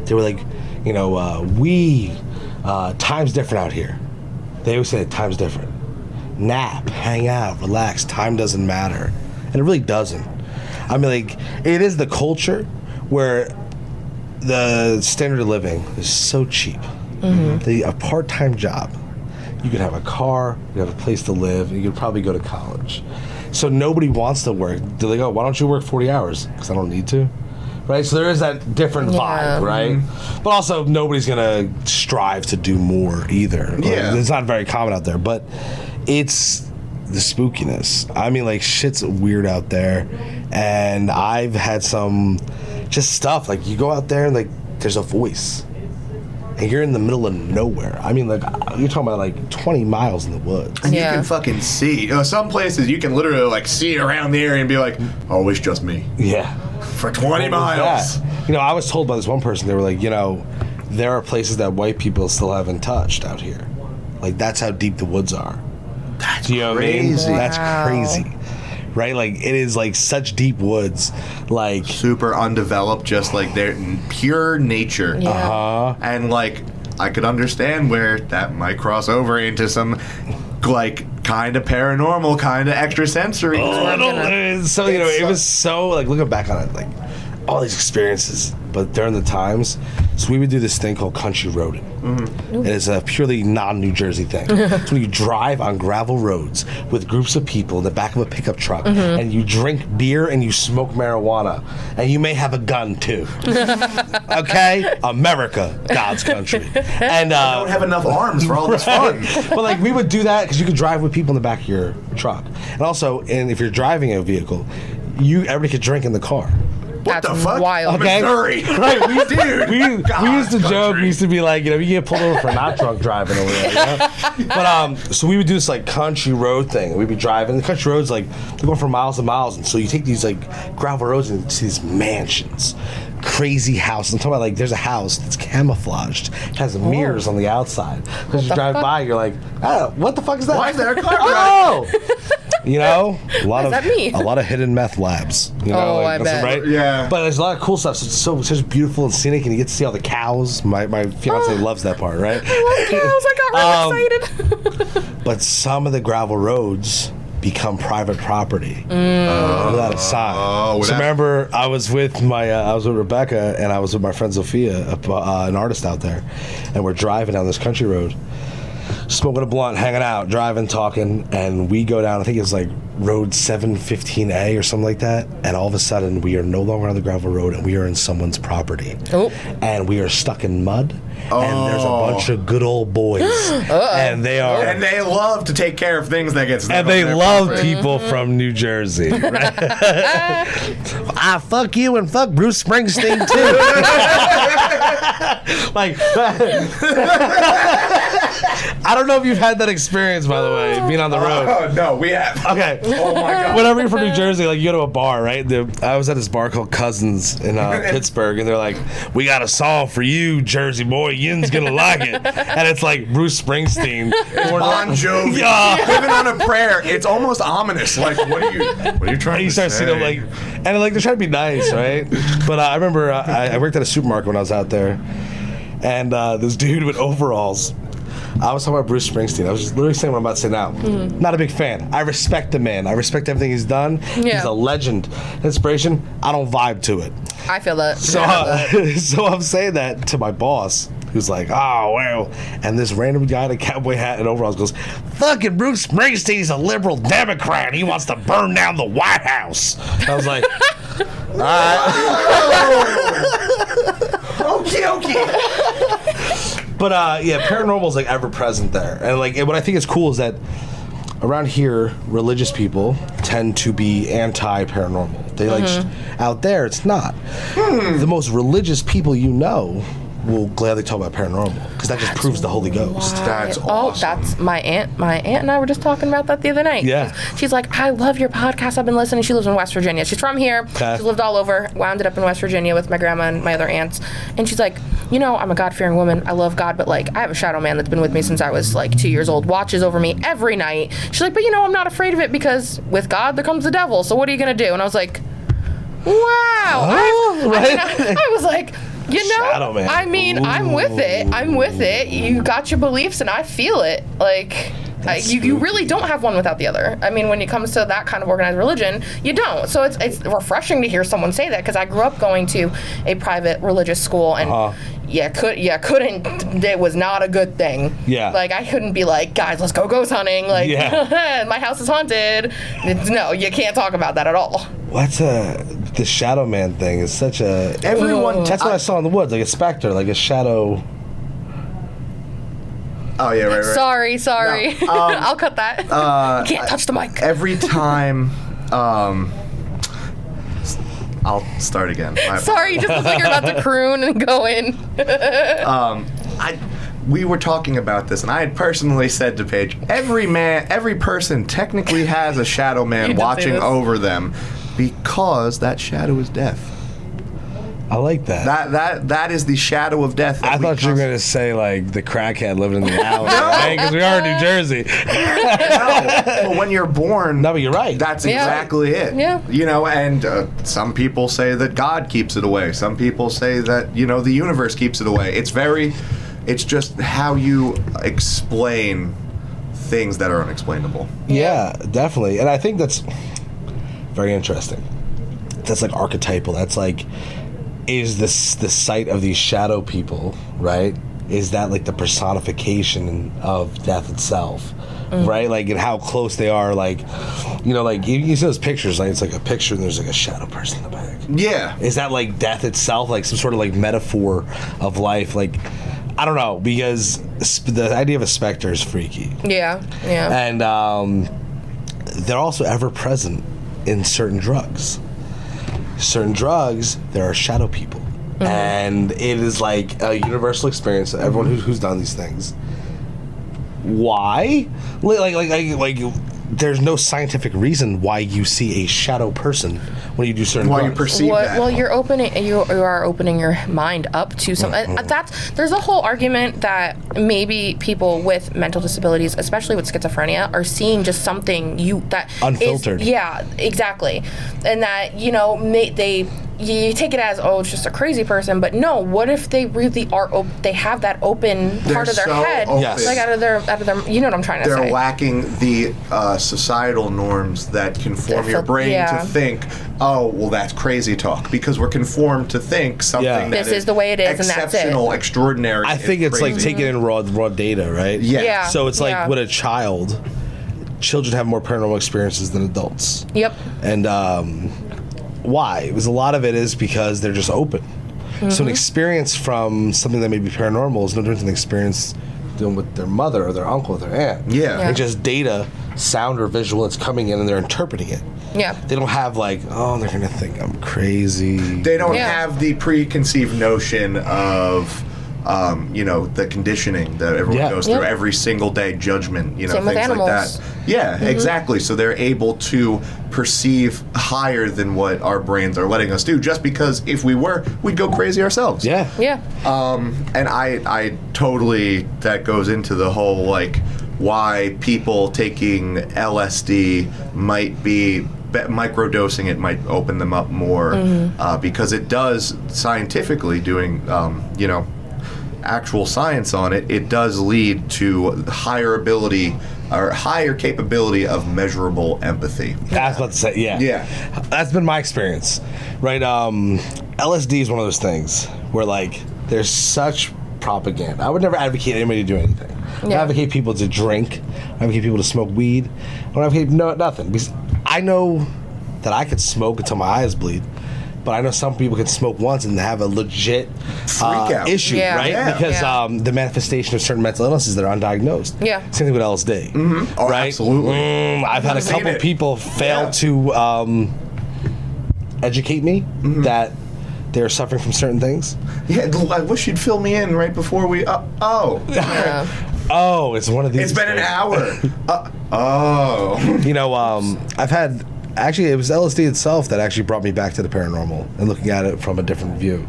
they were like, you know, time's different out here. They always say time's different. Nap, hang out, relax, time doesn't matter. And it really doesn't. I mean, like, it is the culture where the standard of living is so cheap. Mm-hmm. A part-time job, you could have a car, you have a place to live, you could probably go to college. So nobody wants to work. They're like, oh, why don't you work 40 hours? Because I don't need to. Right? So there is that different vibe, right? Mm-hmm. But also, nobody's going to strive to do more either. Yeah. It's not very common out there. But it's the spookiness. I mean, like, shit's weird out there. And I've had some just stuff. Like, you go out there and, like, there's a voice. And you're in the middle of nowhere. I mean, like, you're talking about, like, 20 miles in the woods. And you can fucking see. You know, some places you can literally, like, see around the area and be like, oh, it's just me. Yeah. For 20 miles. That? You know, I was told by this one person, they were like, you know, there are places that white people still haven't touched out here. Like, that's how deep the woods are. That's Do you know crazy. what I mean? That's crazy. Right? Like, it is, like, such deep woods. Like, super undeveloped, just like they're pure nature. Yeah. uh-huh. And, like, I could understand where that might cross over into some, like, kind of paranormal, kind of extrasensory. So, you know, it was so, like, looking back on it, like, all these experiences. But during the times, so we would do this thing called country roading. Mm-hmm. It is a purely non-New Jersey thing. It's when you drive on gravel roads with groups of people in the back of a pickup truck, and you drink beer and you smoke marijuana, and you may have a gun too. Okay, America, God's country, and I don't have enough arms for all this fun. But like we would do that because you could drive with people in the back of your truck, and also, and if you're driving a vehicle, everybody could drink in the car. What That's the fuck? wild. Okay. Missouri. Right, we Dude. used to joke. We used to be like, you know, you get pulled over for not drunk driving over there. You know? But so we would do this like country road thing. We'd be driving. The country roads like they're going for miles and miles, and so you take these like gravel roads and see these mansions, crazy houses. I'm talking about like there's a house that's camouflaged, it has mirrors on the outside. Because you drive by, you're like, oh, what the fuck is that? Why is there a car Oh. You know, a lot does that mean? a lot of hidden meth labs. You know, Oh, like, I bet. right? Yeah. But there's a lot of cool stuff. So it's so beautiful and scenic, and you get to see all the cows. My fiance loves that part, right? I got really excited. But some of the gravel roads become private property without a sign. So remember, I was with Rebecca, and I was with my friend Sophia, an artist out there, and we're driving down this country road, smoking a blunt, hanging out, driving, talking, and we go down, I think it's like road 715A or something like that, and all of a sudden we are no longer on the gravel road and we are in someone's property. Oh. And we are stuck in mud, and there's a bunch of good old boys. And they are... And they love to take care of things that get stuck And on they their love property. people from New Jersey. Right? I fuck you and fuck Bruce Springsteen too. Like, I don't know if you've had that experience, by the way, being on the road. Oh, no, we have. Okay. Oh, my God. Whenever you're from New Jersey, like you go to a bar, right? I was at this bar called Cousins in Pittsburgh, and they're like, "We got a song for you, Jersey boy. Yin's gonna like it." And it's like Bruce Springsteen. Bon Jovi. Yeah. Living on a prayer. It's almost ominous. Like, what are you trying And you to start say? seeing them like, and like they're trying to be nice, right? But I remember I worked at a supermarket when I was out there, and this dude with overalls. I was talking about Bruce Springsteen. I was just literally saying what I'm about to say now. Not a big fan. I respect the man. I respect everything he's done. Yeah. He's a legend. Inspiration. I don't vibe to it. I feel that. So, so I'm saying that to my boss, who's like, "Oh, well," and this random guy in a cowboy hat and overalls goes, "Fucking Bruce Springsteen's a liberal Democrat. He wants to burn down the White House." I was like, "All right." Okay. But yeah, paranormal is like ever present there, and like what I think is cool is that around here, religious people tend to be anti-paranormal. They like out there, it's not. The most religious people you know will gladly talk about paranormal because that just proves the Holy Ghost. That's Oh, awesome. that's my aunt. My aunt and I were just talking about that the other night. Yeah. She's like, "I love your podcast. I've been listening." She lives in West Virginia. She's from here. Okay. She's lived all over. Wound up in West Virginia with my grandma and my other aunts. And she's like, "I'm a God-fearing woman. I love God, but like, I have a shadow man that's been with me since I was like 2 years old. Watches over me every night." She's like, "But I'm not afraid of it because with God there comes the devil. So what are you gonna do?" And I was like, "Wow." I was like, Shadow man. I mean, I'm with it. I'm with it. You got your beliefs, and I feel it. Like, you really don't have one without the other. I mean, when it comes to that kind of organized religion, you don't. So it's refreshing to hear someone say that because I grew up going to a private religious school, and couldn't. It was not a good thing. Yeah. Like I couldn't be like, "Guys, let's go ghost hunting." Like, my house is haunted. No, you can't talk about that at all. The shadow man thing is such a Everyone. That's what I saw in the woods, like a specter, like a shadow. Oh yeah, right. Sorry. No, I'll cut that. You can't touch the mic. Every time. I'll start again. Sorry, you just look like you're about to croon and go in. We were talking about this, and I had personally said to Paige, every person technically has a shadow You man did say watching this. over them, because that shadow is death. I like that. That is the shadow of death. I thought you were going to say, like, the crackhead living in the alley, right? Because we are in New Jersey. Well, when you're born, No, but you're right. that's Yeah. exactly it. Yeah. And some people say that God keeps it away. Some people say that, the universe keeps it away. It's just how you explain things that are unexplainable. Yeah, definitely. And I think that's very interesting. That's like archetypal. That's like, is the sight of these shadow people, right? Is that like the personification of death itself, right? Like, and how close they are, like, like you see those pictures, like it's like a picture and there's like a shadow person in the back. Yeah. Is that like death itself, like some sort of like metaphor of life? Like, I don't know, because the idea of a specter is freaky. Yeah. And they're also ever present in certain drugs. Certain drugs, there are shadow people. And it is like a universal experience. Everyone who's done these things. Why? Like there's no scientific reason why you see a shadow person when you do certain Why you drugs. perceive that. Well, you are opening your mind up to something. There's a whole argument that maybe people with mental disabilities, especially with schizophrenia, are seeing just something that unfiltered. Yeah, exactly, and that you take it as, oh, it's just a crazy person, but no, what if they really are they have that open part of their so head, open. Yes. like out of their you know what I'm trying to They're say. lacking the societal norms that conform your brain to think, oh, well, that's crazy talk, because we're conformed to think something that This is the way it is, and that's it. exceptional, extraordinary. I think it's like crazy. taking in raw data, right? Yeah. Yeah. So it's like Yeah. with a child, children have more paranormal experiences than adults. Yep. And why? It was a lot of it is because they're just open. So an experience from something that may be paranormal is no different than an experience dealing with their mother or their uncle or their aunt. Yeah. It's just data, sound or visual that's coming in and they're interpreting it. Yeah. They don't have like, oh, they're going to think I'm crazy. They don't have the preconceived notion of, the conditioning that everyone goes through every single day, judgment, Same things with animals. like that. Yeah, exactly. So they're able to perceive higher than what our brains are letting us do, just because if we were, we'd go crazy ourselves. Yeah. Yeah. And I totally, that goes into the whole, like, why people taking LSD might be microdosing it might open them up more, because it does scientifically doing actual science on it. It does lead to higher ability or higher capability of measurable empathy. I was about to say, yeah. That's been my experience, right? LSD is one of those things where like there's such propaganda. I would never advocate anybody to do anything. I don't advocate people to drink. I advocate people to smoke weed. I don't advocate nothing, because I know that I could smoke until my eyes bleed, but I know some people can smoke once and have a legit freak out issue, right? Yeah. Because the manifestation of certain mental illnesses that are undiagnosed. Yeah. Same thing with LSD. Oh, right? absolutely. I've had a couple people fail to educate me that they're suffering from certain things. Yeah, I wish you'd fill me in right before we. Oh, it's one of these. it's been an hour. I've had. Actually, it was LSD itself that actually brought me back to the paranormal and looking at it from a different view,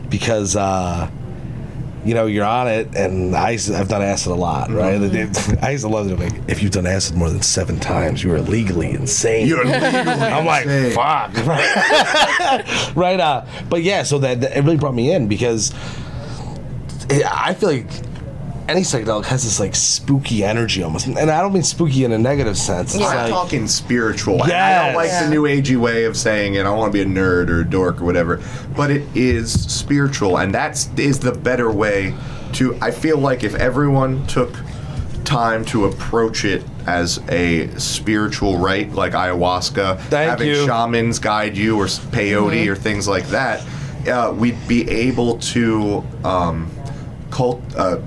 because you're on it, and I've done acid a lot, right? I used to love it. Like, if you've done acid more than 7 times, you are legally insane. You're legally I'm like, fuck, right? But yeah, so that it really brought me in, because I feel like any psychedelic has this like spooky energy almost, and I don't mean spooky in a negative sense. It's I'm like, talking spiritual. Yes. And I don't like the new agey way of saying it. I don't want to be a nerd or a dork or whatever, but it is spiritual, and that is the better way to. I feel like if everyone took time to approach it as a spiritual rite, like ayahuasca, having shamans guide you, or peyote, or things like that, we'd be able to.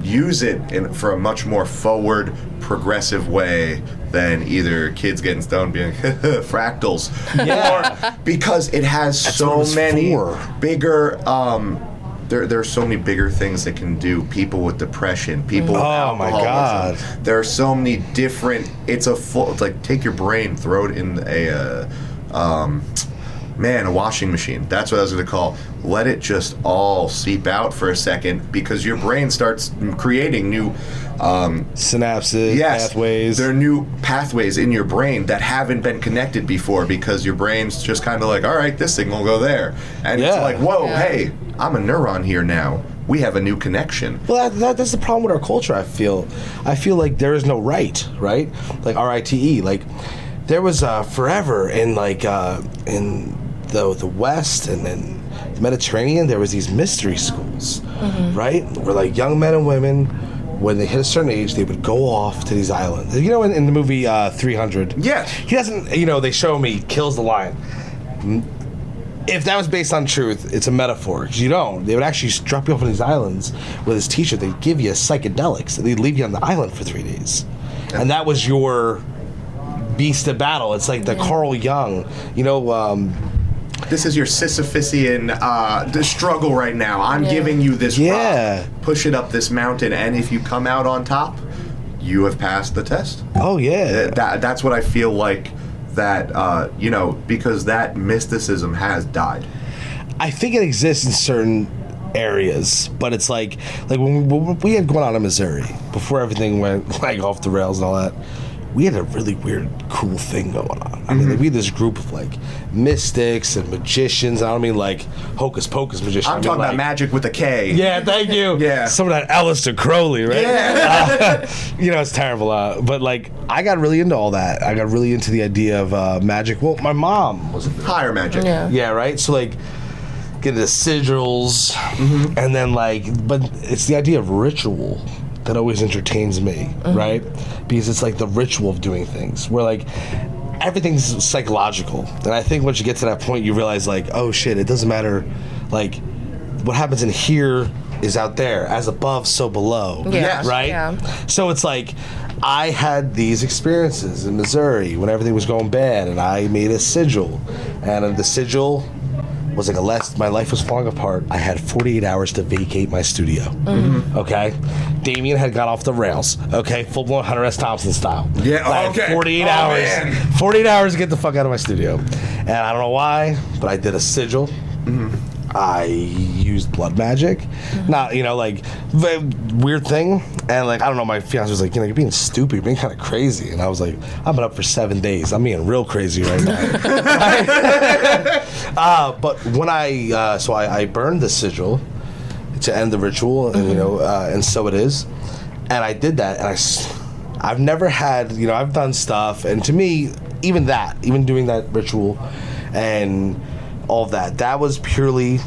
Use it for a much more forward, progressive way than either kids getting stoned being fractals, or because it has so many bigger. There are so many bigger things that can do. People with depression, people with alcoholism. My God. There are so many different. It's like take your brain, throw it in a washing machine. That's what I was going to call. Let it just all seep out for a second, because your brain starts creating new synapses, pathways. There are new pathways in your brain that haven't been connected before, because your brain's just kind of like, all right, this thing will go there. And it's like, whoa, hey, I'm a neuron here now. We have a new connection. Well, that's the problem with our culture, I feel. I feel like there is no right? Like RITE. Like, there was forever in the West and then the Mediterranean, there was these mystery schools, right? Where like young men and women, when they hit a certain age, they would go off to these islands. In the movie 300, he doesn't. They show him, he kills the lion. If that was based on truth, it's a metaphor, because you don't. They would actually drop you off on these islands with his teacher. They'd give you psychedelics, and they'd leave you on the island for 3 days, and that was your beast of battle. It's like the Carl Jung, this is your Sisyphusian struggle right now. I'm giving you this rock. Push it up this mountain, and if you come out on top, you have passed the test. Oh, yeah. That's what I feel like, that, because that mysticism has died. I think it exists in certain areas, but it's like when we had gone out in Missouri, before everything went like off the rails and all that, we had a really weird, cool thing going on. I mean, we had this group of like mystics and magicians. I don't mean like hocus pocus magicians. I'm talking about Magick with a K. Yeah, thank you. Yeah. Some of that Aleister Crowley, right? Yeah. It's terrible. But like, I got really into all that. I got really into the idea of magic. Well, my mom was higher magic. Yeah, right? So like, get into sigils, and then like, but it's the idea of ritual that always entertains me, right? Because it's like the ritual of doing things, where like everything's psychological. And I think once you get to that point, you realize like, oh shit, it doesn't matter, like what happens in here is out there, as above, so below. Yeah. Right? Yeah. So it's like, I had these experiences in Missouri when everything was going bad, and I made a sigil, and the sigil was like my life was falling apart. I had 48 hours to vacate my studio. Okay, Damian had got off the rails. Okay, full-blown Hunter S. Thompson style. Yeah, I had 48 hours. Man. 48 hours to get the fuck out of my studio, and I don't know why, but I did a sigil. I used blood magic. Not, like, weird thing. And, like, I don't know, my fiance was like, you're being stupid, you're being kind of crazy. And I was like, I've been up for 7 days. I'm being real crazy right now. But when I burned the sigil to end the ritual, and, and so it is. And I did that, and I've never had, I've done stuff, and to me, even doing that ritual and all of that was purely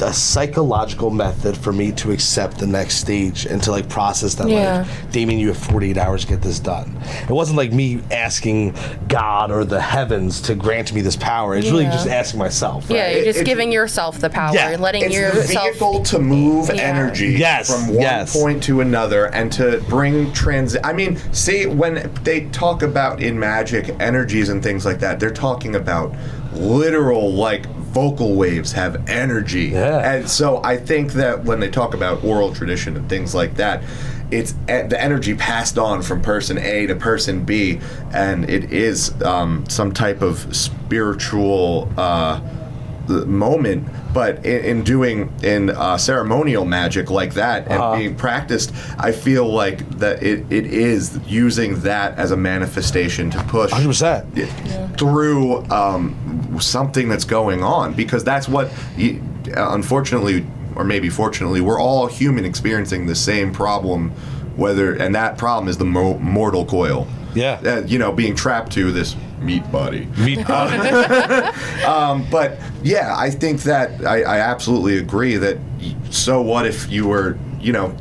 a psychological method for me to accept the next stage and to like process that. Like, Damien, you have 48 hours to get this done. It wasn't like me asking God or the heavens to grant me this power. It's really just asking myself. Right? Yeah, you're just giving yourself the power, letting it's yourself. It's the vehicle to move energy from one point to another and to bring I mean, see, when they talk about in Magick energies and things like that, they're talking about literal, like, vocal waves have energy. And so I think that when they talk about oral tradition and things like that, it's the energy passed on from person A to person B, and it is some type of spiritual moment. But in doing ceremonial magic like that and being practiced, I feel like that it is using that as a manifestation to push 100% through something that's going on, because that's what unfortunately, or maybe fortunately, we're all human experiencing the same problem, and that problem is the mortal coil. Being trapped to this meat body. But yeah, I think that I absolutely agree that. So what if you were,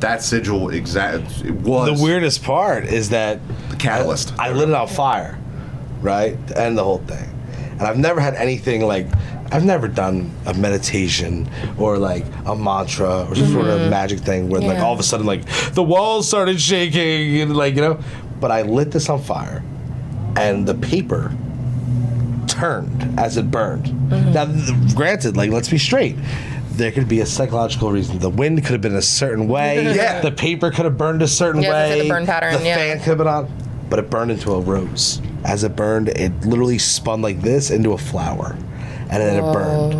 that sigil was the weirdest part is that the catalyst. I lit it on fire, right, to end the whole thing, and I've never had anything like. I've never done a meditation or like a mantra or some sort of magic thing where like all of a sudden like the walls started shaking and like but I lit this on fire and the paper turned as it burned. Now granted, like, let's be straight, there could be a psychological reason. The wind could have been a certain way. The paper could have burned a certain way. The burn pattern. The fan could have been on, but it burned into a rose. As it burned, it literally spun like this into a flower. And then it burned.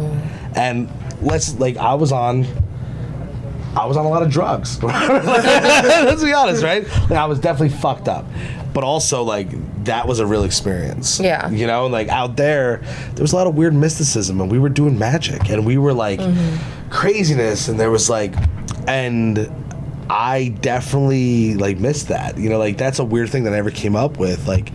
And I was on a lot of drugs. Let's be honest, right? Like, I was definitely fucked up. But also, like, that was a real experience. Yeah. Like, out there was a lot of weird mysticism, and we were doing magic, and we were, like, craziness, and there was, like, and I definitely, like, missed that. Like, that's a weird thing that I never came up with. Like,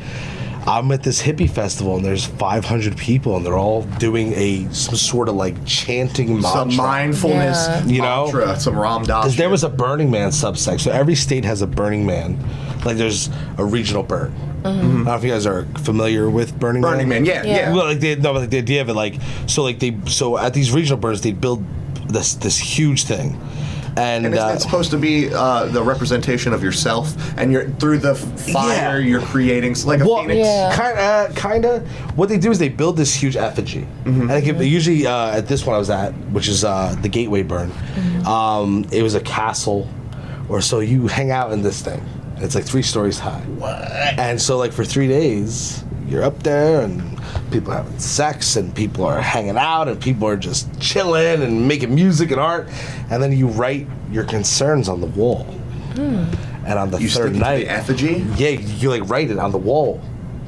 I'm at this hippie festival and there's 500 people and they're all doing some sort of like chanting mantra. Some mindfulness mantra, some Ram Dass. Because there was a Burning Man subsect. So every state has a Burning Man. Like there's a regional burn. I don't know if you guys are familiar with Burning Man. Yeah. Well, like the idea of it, like, so at these regional burns, they'd build this huge thing. And it's supposed to be the representation of yourself, and you're through the fire. You're creating like a phoenix. Kind of. What they do is they build this huge effigy, and usually at this one I was at, which is the Gateway Burn. It was a castle, or so you hang out in this thing. It's like 3 stories high. What? And so like for 3 days, you're up there and people are having sex and people are hanging out and people are just chilling and making music and art, and then you write your concerns on the wall. And on the third night, the effigy, you like write it on the wall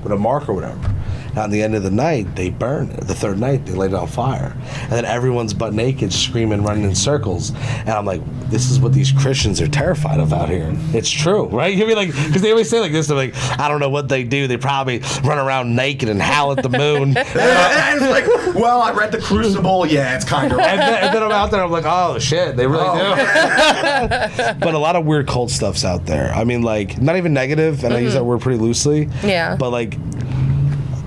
with a mark or whatever, And on the end of the night, they burn it. The third night, they light it on fire. And then everyone's butt naked, screaming, running in circles. And I'm like, this is what these Christians are terrified of out here. It's true, right? You mean, like, because they always say like this, they're like, I don't know what they do. They probably run around naked and howl at the moon. And it's like, well, I read the Crucible. Yeah, it's kind of. And then I'm out there, I'm like, oh shit, they really do. But a lot of weird cult stuff's out there. I mean, like, not even negative, and I use that word pretty loosely. Yeah. But like,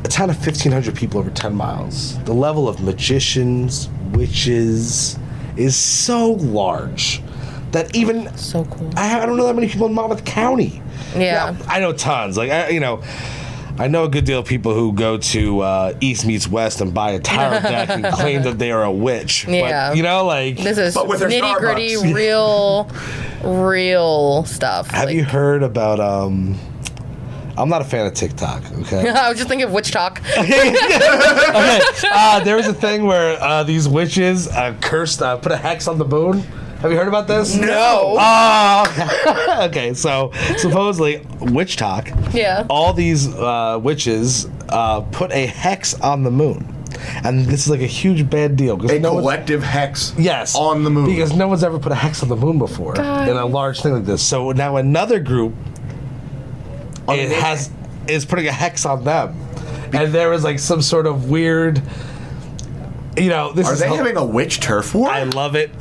a town of 1,500 people over 10 miles. The level of magicians, witches, is so large that even So cool. I don't know that many people in Monmouth County. Yeah. Now, I know tons. Like, I know a good deal of people who go to East Meets West and buy a tarot deck and claim that they are a witch. Yeah. But, like... This is But with their nitty gritty, Starbucks. real stuff. Have you heard about... I'm not a fan of TikTok, okay? I was just thinking of witch talk. Okay, there was a thing where these witches cursed, put a hex on the moon. Have you heard about this? No. Oh, okay. So supposedly, witch talk. Yeah. All these witches put a hex on the moon, and this is like a huge bad deal. A collective hex. Yes. On the moon. Because no one's ever put a hex on the moon before in a large thing like this. So now another group is putting a hex on them, and there was like some sort of weird. This Are is they having a witch turf war? I love it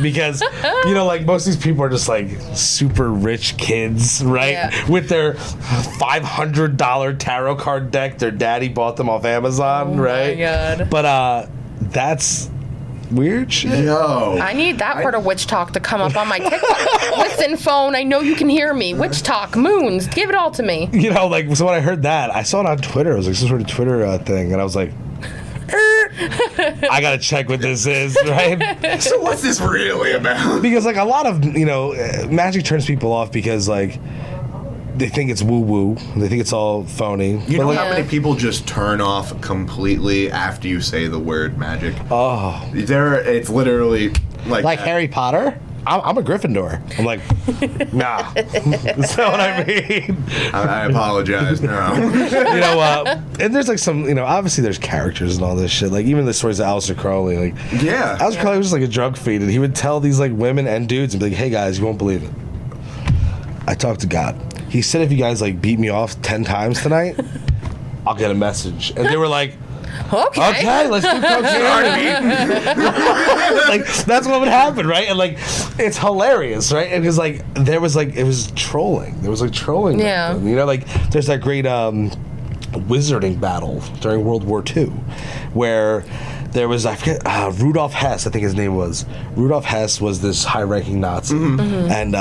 because like most of these people are just like super rich kids, right? Yeah. With their $500 tarot card deck their daddy bought them off Amazon, right? My God. But that's weird shit. Yo. I need that part of witch talk to come up on my TikTok. Listen, phone, I know you can hear me. Witch talk, moons, give it all to me. So when I heard that, I saw it on Twitter. It was like some sort of Twitter thing, and I was like, I gotta check what this is, right? So what's this really about? Because like a lot of magic turns people off because like they think it's woo woo, they think it's all phony. You know like, how many people just turn off completely after you say the word magic? Oh, It's literally like Harry Potter. I'm a Gryffindor. I'm like, nah. Is that what I mean? I apologize. No. And there's like some, obviously there's characters and all this shit. Like even the stories of Aleister Crowley. Like, Yeah. Aleister Crowley was just like a drug fiend, and he would tell these like women and dudes and be like, "Hey guys, you won't believe it. I talked to God. He said if you guys like beat me off 10 times tonight, I'll get a message." And they were like, Okay, let's do cocaine. Like that's what would happen, right? And like it's hilarious, right? Because like it was trolling. There was like trolling. Yeah. Like there's that great wizarding battle during World War II, where there was I forget Rudolf Hess. I think his name was Rudolf Hess. Was this high-ranking Nazi and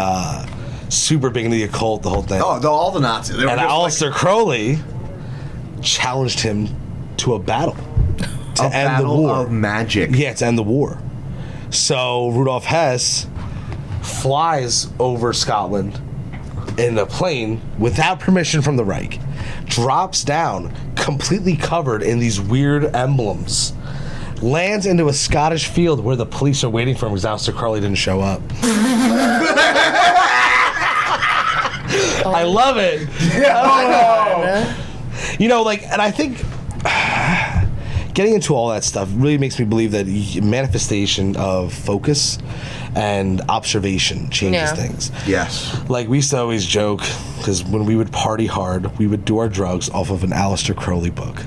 super big into the occult, the whole thing. Oh, all the Nazis. They were And just Aleister Crowley challenged him to a battle to end battle the war of magic. Yeah, to end the war. So Rudolf Hess flies over Scotland in a plane without permission from the Reich, drops down completely covered in these weird emblems, lands into a Scottish field where the police are waiting for him because Aleister Crowley didn't show up. I love it. And I think getting into all that stuff really makes me believe that manifestation of focus and observation changes things. Yes. Like we used to always joke, because when we would party hard, we would do our drugs off of an Aleister Crowley book.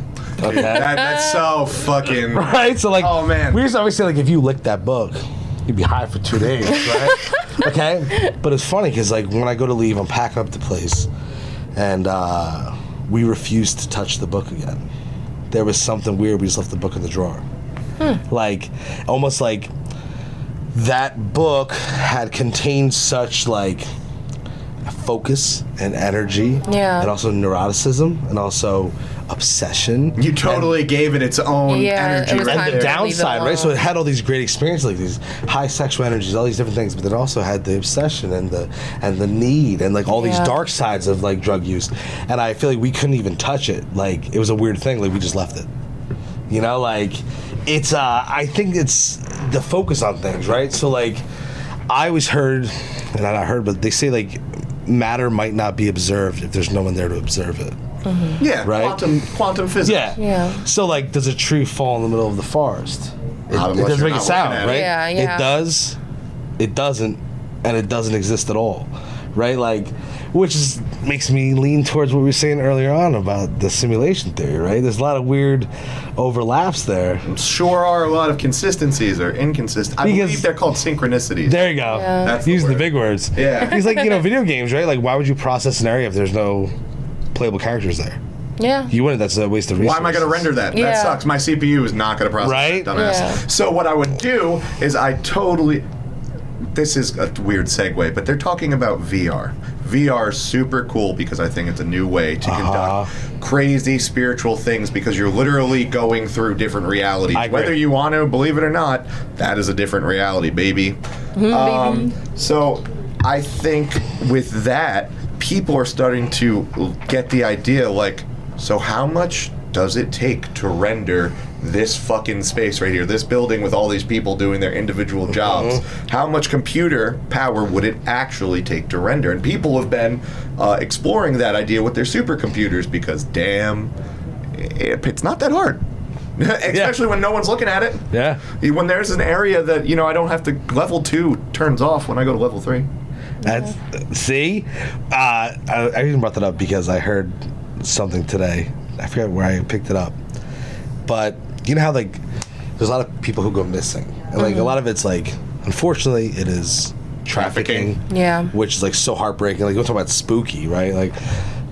Okay. That's so fucking right. So like, oh man, we used to always say like, if you licked that book, you'd be high for 2 days, right? Okay. But it's funny because like when I go to leave, I'm packing up the place, and we refused to touch the book again. There was something weird. We just left the book in the drawer. Like almost like that book had contained such like focus and energy, and also neuroticism, and also obsession. You totally gave it its own energy. It and the downside, right? So it had all these great experiences, like these high sexual energies, all these different things, but it also had the obsession and the need and like all these dark sides of like drug use. And I feel like we couldn't even touch it. Like it was a weird thing. Like we just left it. Like it's I think it's the focus on things, right? So like I always heard, and not heard, but they say like matter might not be observed if there's no one there to observe it. Mm-hmm. Yeah, right? Quantum physics. Yeah. So, like, does a tree fall in the middle of the forest? It Not unless doesn't you're make a not sound, looking at right? it. Yeah. It does, it doesn't, and it doesn't exist at all, right? Like, which makes me lean towards what we were saying earlier on about the simulation theory, right? There's a lot of weird overlaps there. Sure are a lot of consistencies or inconsistent. I believe they're called synchronicities. There you go. Yeah. That's Using the word. big words. Yeah. He's like, video games, right? Like, why would you process an area if there's no playable characters there? Yeah. You wouldn't. That's a waste of resources. Why am I going to render that? Yeah. That sucks. My CPU is not going to process Right? that, dumbass. Yeah. So what I would do is this is a weird segue, but they're talking about VR. VR is super cool because I think it's a new way to conduct crazy spiritual things because you're literally going through different realities. I agree. Whether you want to believe it or not, that is a different reality, baby. So I think with that, people are starting to get the idea, like, so how much does it take to render this fucking space right here, this building with all these people doing their individual jobs? How much computer power would it actually take to render? And people have been exploring that idea with their supercomputers because, damn, it's not that hard. Especially when no one's looking at it. Yeah. When there's an area that, I don't have to, level 2 turns off when I go to level 3. That's see, I even brought that up because I heard something today. I forget where I picked it up, but you know how like there's a lot of people who go missing, and like a lot of it's like, unfortunately, it is trafficking. Yeah. Which is like so heartbreaking. Like, we're talking about spooky, right? Like,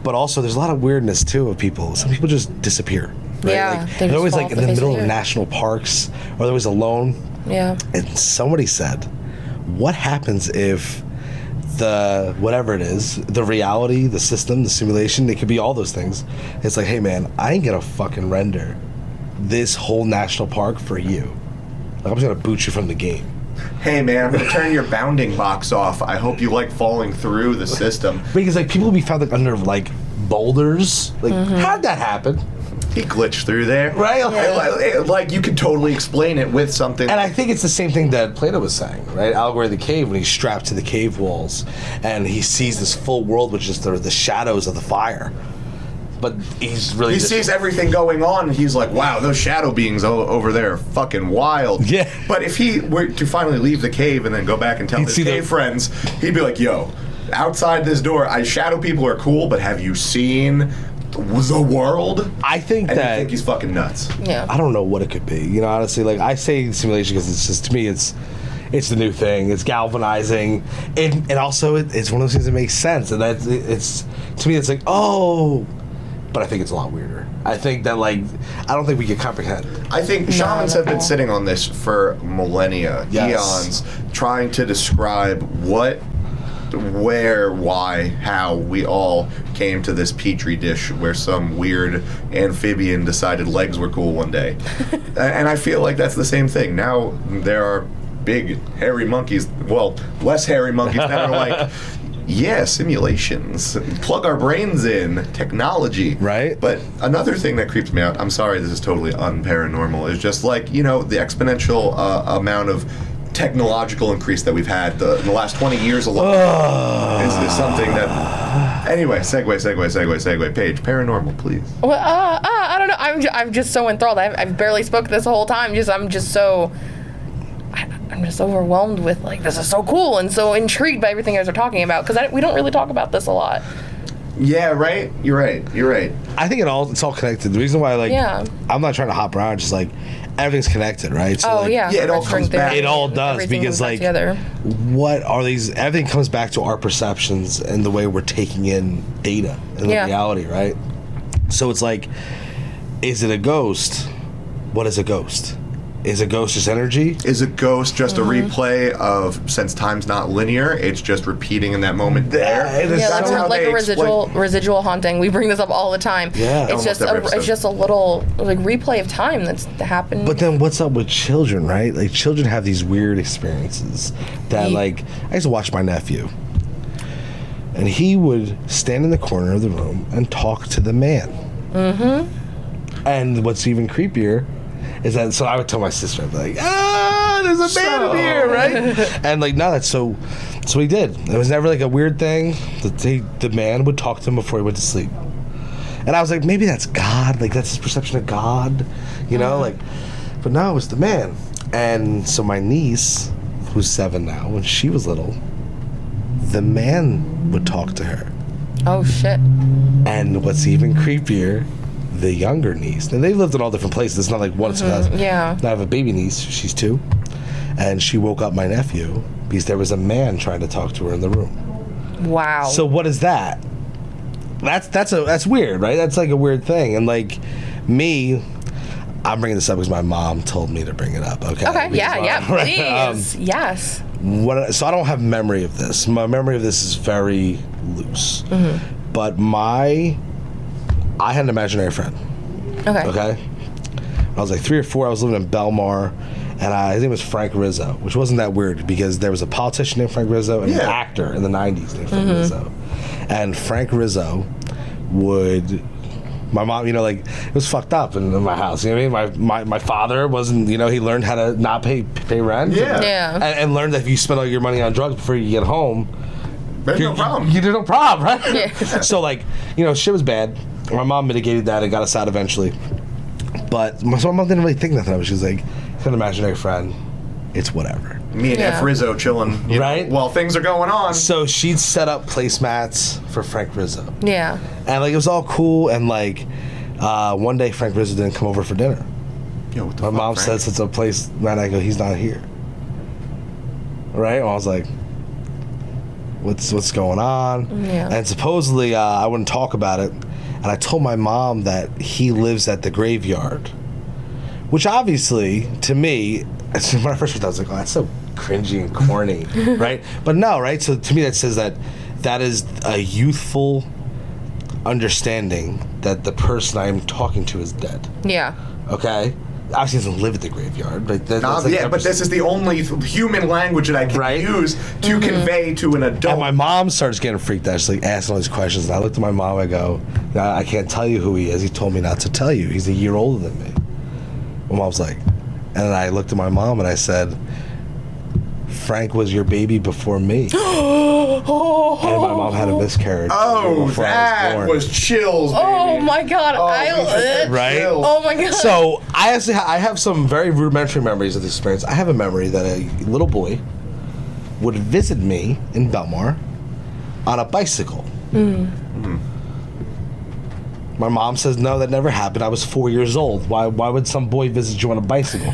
but also there's a lot of weirdness too of people. Some people just disappear. Right? Yeah, Like, they they're just always fall like off in the the face of middle the of earth. national parks, or they're always alone. Yeah. And somebody said, what happens if the whatever it is, the reality, the system, the simulation, it could be all those things. It's like, hey man, I ain't gonna fucking render this whole national park for you. Like, I'm just gonna boot you from the game. Hey man, I'm gonna turn your bounding box off. I hope you like falling through the system. Because like people will be found like under like boulders. Like, how'd that happen? He glitched through there. Right? Like you could totally explain it with something. And I think it's the same thing that Plato was saying, right? Allegory of the cave, when he's strapped to the cave walls and he sees this full world, which is the shadows of the fire. But he's really he sees everything going on and he's like, wow, those shadow beings over there are fucking wild. Yeah. But if he were to finally leave the cave and then go back and tell his cave friends, he'd be like, yo, outside this door, shadow people are cool, but have you seen the world? I think and that I think he's fucking nuts. Yeah. I don't know what it could be. Honestly, like, I say simulation because it's just, to me, it's the new thing. It's galvanizing, and also it's one of those things that makes sense. And that it's to me, it's like, oh, but I think it's a lot weirder. I think that, like, I don't think we can comprehend. I think shamans have been sitting on this for millennia, eons, trying to describe what, where, why, how we all came to this petri dish where some weird amphibian decided legs were cool one day. And I feel like that's the same thing. Now there are big hairy monkeys, well, less hairy monkeys that are like, yeah, simulations, plug our brains in, technology. Right. But another thing that creeps me out, I'm sorry this is totally unparanormal, is just like, the exponential amount of technological increase that we've had in the last 20 years alone is something that... Anyway, segue. Paige, paranormal, please. Well, I don't know. I'm just so enthralled. I've barely spoke this whole time. I'm just overwhelmed with, like, this is so cool and so intrigued by everything you guys are talking about, because we don't really talk about this a lot. Yeah, right? You're right. I think it's all connected. The reason why, like, I'm not trying to hop around, just like, everything's connected, right? So, Yeah, it all comes back. It all does, Everything because, like, together. what are these? Everything comes back to our perceptions and the way we're taking in data and the reality, right? So it's like, is it a ghost? What is a ghost? Is a ghost just energy? Is a ghost just a replay of, since time's not linear, it's just repeating in that moment there? That's like a residual haunting. We bring this up all the time. Yeah. It's just a little, like, replay of time that's happened. But then what's up with children, right? Like, children have these weird experiences that, like, I used to watch my nephew, and he would stand in the corner of the room and talk to the man. Mm-hmm. And what's even creepier is that, so I would tell my sister, I'd be like, there's a man in here, right? And, like, no, that's so, So he did. It was never like a weird thing. The man would talk to him before he went to sleep. And I was like, maybe that's God. Like, that's his perception of God. You know, like, but no, it was the man. And so my niece, who's 7 now, when she was little, the man would talk to her. Oh, shit. And what's even creepier, the younger niece. And they've lived in all different places. It's not like one house. Yeah. I have a baby niece. She's 2. And she woke up my nephew because there was a man trying to talk to her in the room. Wow. So what is that? That's weird, right? That's like a weird thing. And like me, I'm bringing this up because my mom told me to bring it up. Okay. Okay. Yeah. Right? Please. Yes. So I don't have memory of this. My memory of this is very loose. But I had an imaginary friend. Okay. Okay. When I was like 3 or 4, I was living in Belmar, and his name was Frank Rizzo, which wasn't that weird because there was a politician named Frank Rizzo and an actor in the 90s named Frank Rizzo. And Frank Rizzo would, my mom, you know, like, it was fucked up in my house. You know what I mean? My father wasn't, you know, he learned how to not pay rent. Yeah. And learned that if you spend all your money on drugs before you get home, There's no problem. You did no problem, right? Yeah. So, like, you know, shit was bad. My mom mitigated that and got us out eventually. But my mom didn't really think nothing of it. She was like, it's an imaginary friend. It's whatever. Me and F. Rizzo chilling, right? While things are going on. So she'd set up placemats for Frank Rizzo. Yeah. And, like, it was all cool. And, like, one day Frank Rizzo didn't come over for dinner. Yo, what the My fuck, mom Frank? says it's a place, man, I go, he's not here. Right? And I was like, what's going on? Yeah. And supposedly I wouldn't talk about it. And I told my mom that he lives at the graveyard. Which obviously, to me, when I first heard that, I was like, oh, that's so cringy and corny, right? But no, right? So to me that says that is a youthful understanding that the person I'm talking to is dead. Yeah. Okay? Obviously he doesn't live at the graveyard. Like, that's like yeah, but this is the only human language that I can use to convey to an adult. And my mom starts getting freaked out. She's like asking all these questions. And I looked at my mom. I go, I can't tell you who he is. He told me not to tell you. He's a year older than me. My mom's like, and then I looked at my mom and I said, Frank was your baby before me. And my mom had a miscarriage. Before I was born. Was chills, baby. Oh my god. Right? Chills. Oh my god. So I actually I have some very rudimentary memories of this experience. I have a memory that a little boy would visit me in Belmar on a bicycle. My mom says, no, that never happened. I was 4 years old. Why would some boy visit you on a bicycle?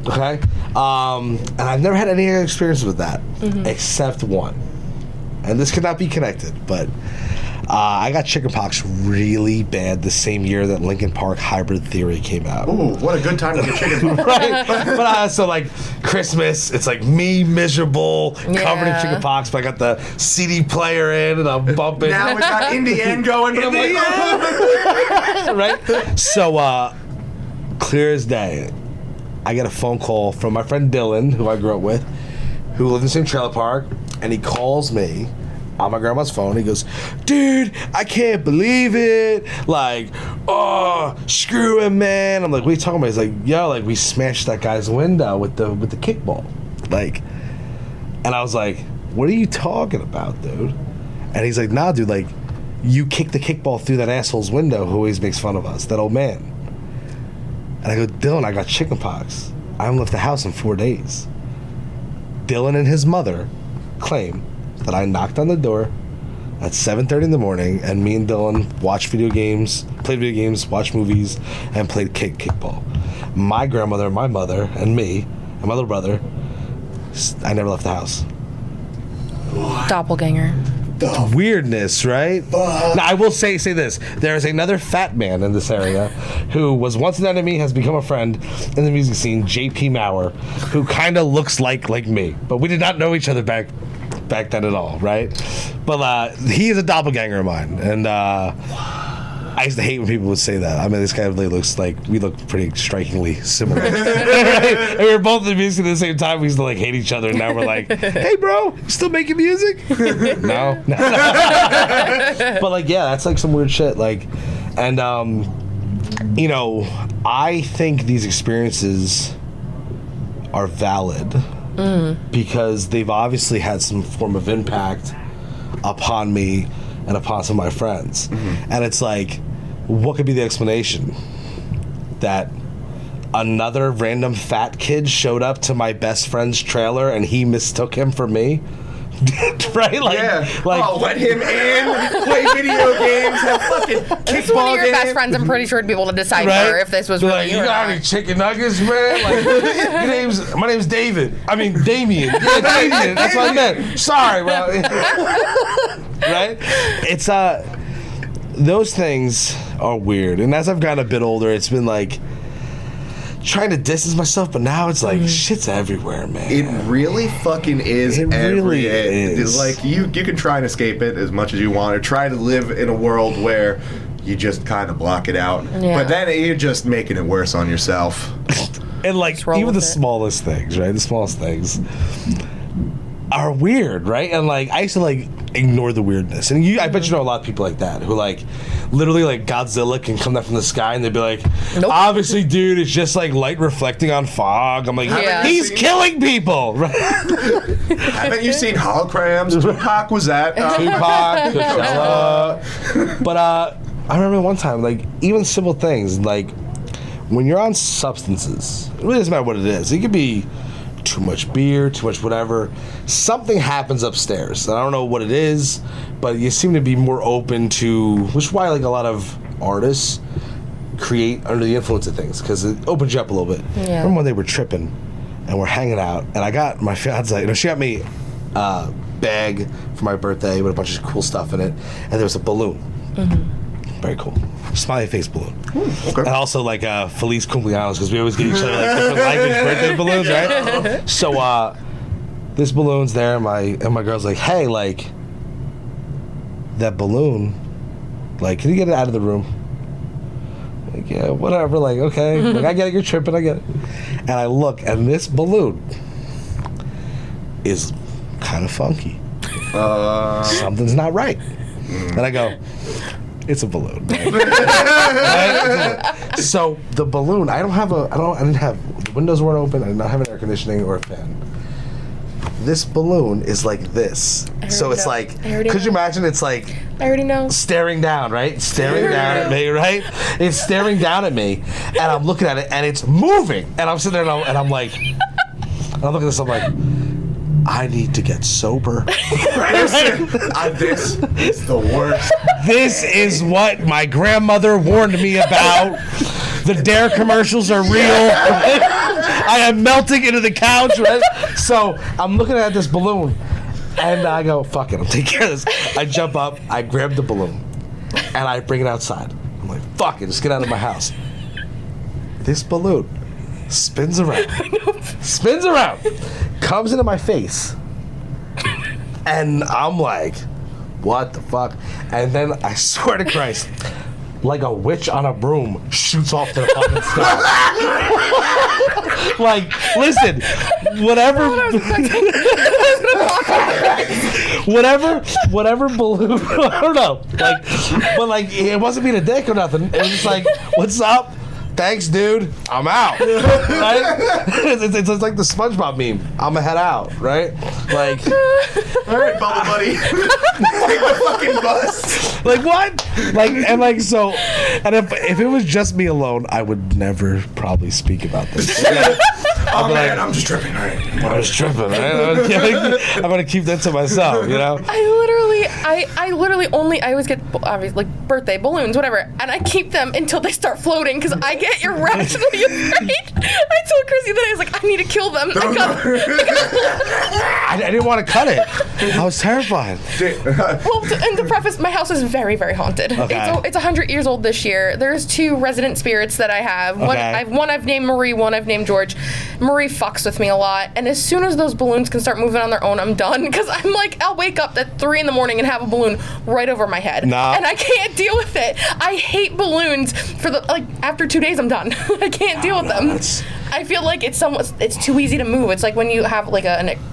Okay? And I've never had any experience with that, except one. And this could not be connected, but I got chickenpox really bad the same year that Linkin Park Hybrid Theory came out. Ooh, what a good time to get chickenpox. Right? But so like Christmas, it's like me miserable, covered in chickenpox, but I got the CD player in and I'm bumping. Now we got Indian going, but I'm like, right? So clear as day, I get a phone call from my friend Dylan, who I grew up with, who lived in the same trailer park, and he calls me on my grandma's phone. He goes, dude, I can't believe it. Like, oh, screw him, man. I'm like, what are you talking about? He's like, yo, like, we smashed that guy's window with the kickball. Like, and I was like, what are you talking about, dude? And he's like, nah, dude, like, you kicked the kickball through that asshole's window who always makes fun of us, that old man. And I go, Dylan, I got chickenpox. I haven't left the house in 4 days. Dylan and his mother claim that I knocked on the door at 7:30 in the morning, and me and Dylan watched video games, played video games, watched movies, and played kickball. My grandmother, my mother, and me, and my little brother, I never left the house. Doppelganger. Weirdness, right? Now, I will say this. There is another fat man in this area who was once an enemy, has become a friend in the music scene, JP Maurer, who kind of looks like me. But we did not know each other back then at all, right? But he is a doppelganger of mine. And I used to hate when people would say that. I mean, this guy really looks like, we look pretty strikingly similar. Right? And we were both in music at the same time. We used to like hate each other, and now we're like, hey, bro, you still making music? No. But like, yeah, that's like some weird shit. Like, and you know, I think these experiences are valid because they've obviously had some form of impact upon me and upon some of my friends. And it's like, what could be the explanation? That another random fat kid showed up to my best friend's trailer and he mistook him for me? Right? Let him in, play video games, have fucking kickball games. It's one of your best friends. I'm pretty sure to be able to decipher if this was really you got any chicken nuggets, man? Like, my name's David. I mean Damian. Yeah, Damian. That's what I meant. Sorry, bro. Right? It's those things are weird. And as I've gotten a bit older, it's been like trying to distance myself, but now it's like shit's everywhere, man. It really fucking is. It really is. It's like you can try and escape it as much as you want, or try to live in a world where you just kind of block it out. Yeah. But then you're just making it worse on yourself. And like even the smallest things, right? The smallest things are weird, right? And like I used to like ignore the weirdness, and I bet you know a lot of people like that who like literally like Godzilla can come down from the sky and they'd be like, nope. Obviously, dude, it's just like light reflecting on fog. I'm like, he's killing people. Right? Haven't you seen holograms? Tupac was that. Tupac, Coachella. But I remember one time, like even simple things like when you're on substances, it really doesn't matter what it is. It could be too much beer, too much whatever. Something happens upstairs. I don't know what it is, but you seem to be more open to, which is why like a lot of artists create under the influence of things, because it opens you up a little bit. Yeah. I remember when they were tripping and we're hanging out, and I got my fiance, she got me a bag for my birthday with a bunch of cool stuff in it, and there was a balloon. Very cool. Smiley face balloon. Okay. And also like Feliz Cumpleaños, because we always get each other like different language birthday balloons, right? So this balloon's there, and my girl's like, hey, like that balloon, like, can you get it out of the room? Like, yeah, whatever, like, okay. Like, I get it, you're tripping, I get it. And I look, and this balloon is kind of funky. Something's not right. And I go, it's a balloon. Right? Right? So the balloon, I didn't have, the windows weren't open, I did not have an air conditioning or a fan. This balloon is like this. So it's like, could you imagine it's like, I already know. Staring down, right? Staring down at me, right? It's staring down at me, and I'm looking at it, and it's moving. And I'm sitting there, and I'm like, I'm looking at this, I'm like, I need to get sober. This is the worst. This is what my grandmother warned me about. The Dare commercials are real. I am melting into the couch, right? So I'm looking at this balloon, and I go, fuck it, I'll take care of this. I jump up, I grab the balloon, and I bring it outside. I'm like, fuck it, just get out of my house. This balloon spins around, comes into my face, and I'm like, what the fuck? And then I swear to Christ, like a witch on a broom, shoots off to the fucking sky. Like, listen, whatever balloon, I don't know, like, but like, it wasn't being a dick or nothing. It was just like, what's up? Thanks, dude. I'm out. Right? It's like the SpongeBob meme. I'm gonna head out. Right? Like, all right, Bubble Buddy. Take the fucking bus. Like what? Like and like so. And if it was just me alone, I would never probably speak about this. Oh man, I'm just tripping. All right. I'm just tripping. Right? I'm gonna keep that to myself. You know. I literally only I always get obviously like birthday balloons, whatever, and I keep them until they start floating because I get irrationally afraid. I told Criss the other day, I was like, I need to kill them. I didn't want to cut it. I was terrified. Well, and to preface, my house is very, very haunted. Okay. It's 100 years old this year. There's 2 resident spirits that I have. Okay. One I've named Marie, one I've named George. Marie fucks with me a lot, and as soon as those balloons can start moving on their own, I'm done, because I'm like, I'll wake up at 3 a.m. and have a balloon right over my head. Nah. And I can't deal with it. I hate balloons. After 2 days, I'm done. I can't deal with them. I feel like it's too easy to move. It's like when you have like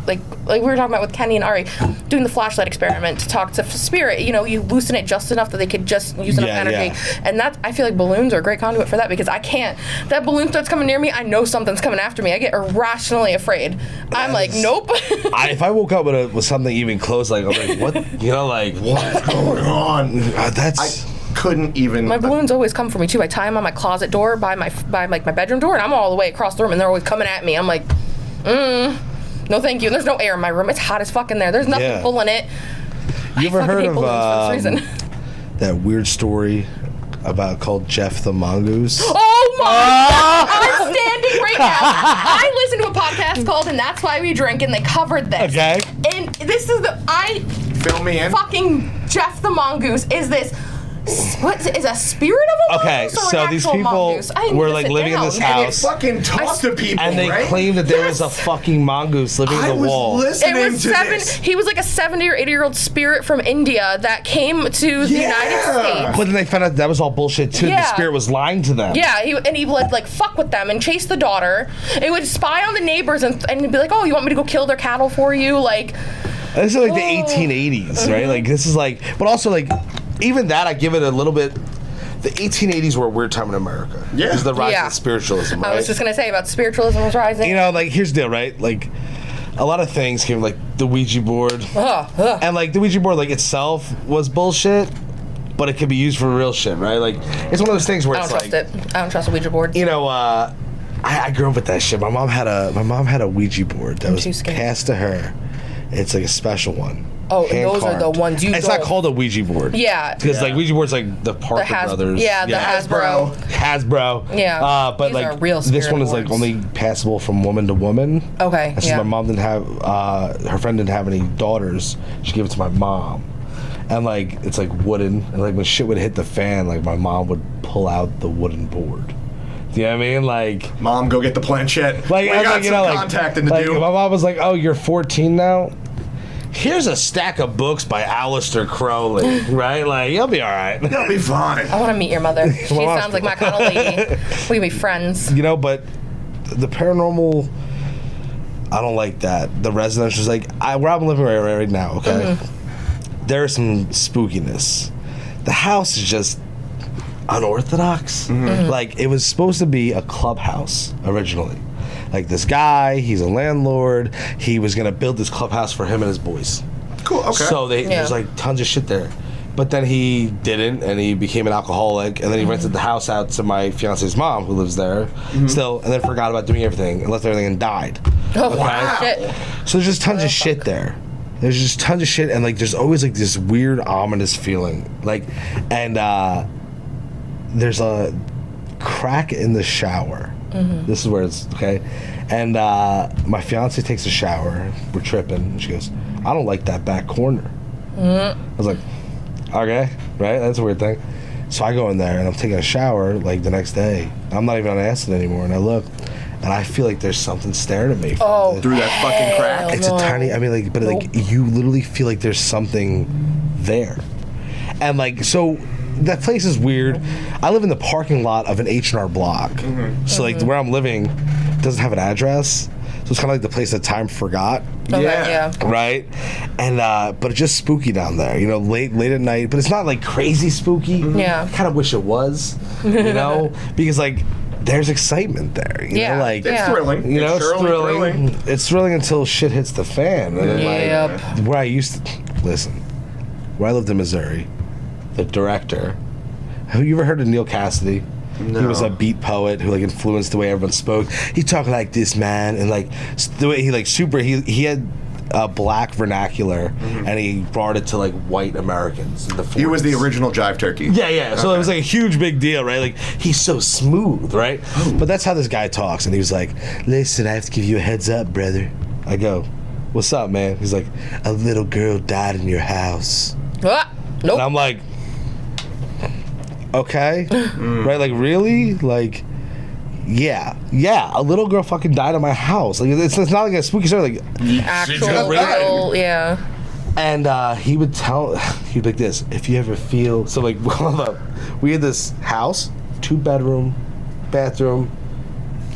like we were talking about with Kenny and Ari doing the flashlight experiment to talk to spirit. You know, you loosen it just enough that they could just use enough energy, and I feel like balloons are a great conduit for that because I can't. That balloon starts coming near me, I know something's coming after me. I get irrationally afraid. I'm like, nope. If I woke up with something even close, like I'm like, what? You know, like what's going on? That's. Couldn't even. My balloons always come for me too. I tie them on my closet door by my bedroom door, and I'm all the way across the room, and they're always coming at me. I'm like, no, thank you. And there's no air in my room. It's hot as fuck in there. There's nothing pulling it. You ever heard of that weird story called Jeff the Mongoose? Oh my God! I'm standing right now. I listened to a podcast called "And That's Why We Drink," and they covered this. Okay. And this is fill me in. Fucking Jeff the Mongoose is this. What is a spirit of a mongoose? Or so an these actual people mongoose? were like living in this house. And they fucking talk to people, and they claimed that there was a fucking mongoose living in the wall. Listening to this. He was like a 70 or 80-year-old spirit from India that came to the United States. But then they found out that was all bullshit too. The spirit was lying to them. Yeah, he would like fuck with them and chase the daughter. It would spy on the neighbors and be like, "Oh, you want me to go kill their cattle for you?" Like, this is like the 1880s, right? Like this is like, but also like, even that I give it a little bit. The 1880s were a weird time in America. Yeah. It was the rise of spiritualism, right? I was just going to say about spiritualism was rising. You know, like, here's the deal, right? Like, a lot of things came, like, the Ouija board. And, like, the Ouija board, like, itself was bullshit, but it could be used for real shit, right? Like, it's one of those things where it's like... I don't trust a Ouija board. You know, I grew up with that shit. My mom had a Ouija board that was passed to her. It's, like, a special one. Oh, and those are the ones you It's not called a Ouija board. Yeah. Because, like, Ouija board's like the Parker Brothers. Yeah, the Hasbro. Hasbro. Yeah. But, These like, are real this one is, like, only passable from woman to woman. Okay, and since my mom didn't have, her friend didn't have any daughters, she gave it to my mom. And, like, it's, like, wooden. And, like, when shit would hit the fan, like, my mom would pull out the wooden board. Do you know what I mean? Like... Mom, go get the planchette. Like, we got some contacting to do. My mom was like, oh, you're 14 now? Here's a stack of books by Aleister Crowley, right? Like, you'll be all right. You'll be fine. I want to meet your mother. She sounds like my kind of lady. We can be friends. You know, but the paranormal, I don't like that. The residential is like, where I'm living right now, okay? Mm-hmm. There's some spookiness. The house is just unorthodox. Mm-hmm. Like, it was supposed to be a clubhouse originally. Like, this guy, he's a landlord. He was going to build this clubhouse for him and his boys. Cool, okay. So there's, like, tons of shit there. But then he didn't, and he became an alcoholic, and then he rented the house out to my fiance's mom, who lives there still, and then forgot about doing everything, and left everything and died. Oh, wow. Shit. So there's just tons of shit there. There's just tons of shit, and, like, there's always, like, this weird, ominous feeling. Like, and there's a crack in the shower. Mm-hmm. This is where it's okay. And my fiance takes a shower. We're tripping. And she goes, I don't like that back corner. Mm-hmm. I was like, okay, right? That's a weird thing. So I go in there and I'm taking a shower like the next day. I'm not even on acid anymore. And I look and I feel like there's something staring at me. Through that fucking crack. It's a tiny, I mean, like, but like you literally feel like there's something there. And like, so that place is weird. I live in the parking lot of an H&R Block. Mm-hmm. So, like, where I'm living doesn't have an address. So it's kind of like the place that time forgot. Okay, yeah. Right? And, but it's just spooky down there, you know, late at night. But it's not, like, crazy spooky. Mm-hmm. Yeah. I kind of wish it was, you know? Because, like, there's excitement there. You know? Like, it's thrilling. You know, it's thrilling. It's thrilling until shit hits the fan. And then, like, where I used to... Listen. Where I lived in Missouri... The director. Have you ever heard of Neil Cassidy? No. He was a beat poet who like influenced the way everyone spoke. He talked like this, man, and like the way he like he had a black vernacular, and he brought it to like white Americans in the 40s. He was the original Jive Turkey. Yeah. Okay. So it was like a huge big deal, right? Like he's so smooth, right? Ooh. But that's how this guy talks, and he was like, "Listen, I have to give you a heads up, brother." I go, "What's up, man?" He's like, "A little girl died in your house." Nope. And I'm like, okay, right? Like, really? Like, yeah, a little girl fucking died at my house. Like, it's not like a spooky story. Like, actual real, yeah. And he'd be like this. If you ever feel so, like, we had this house, 2-bedroom, bathroom,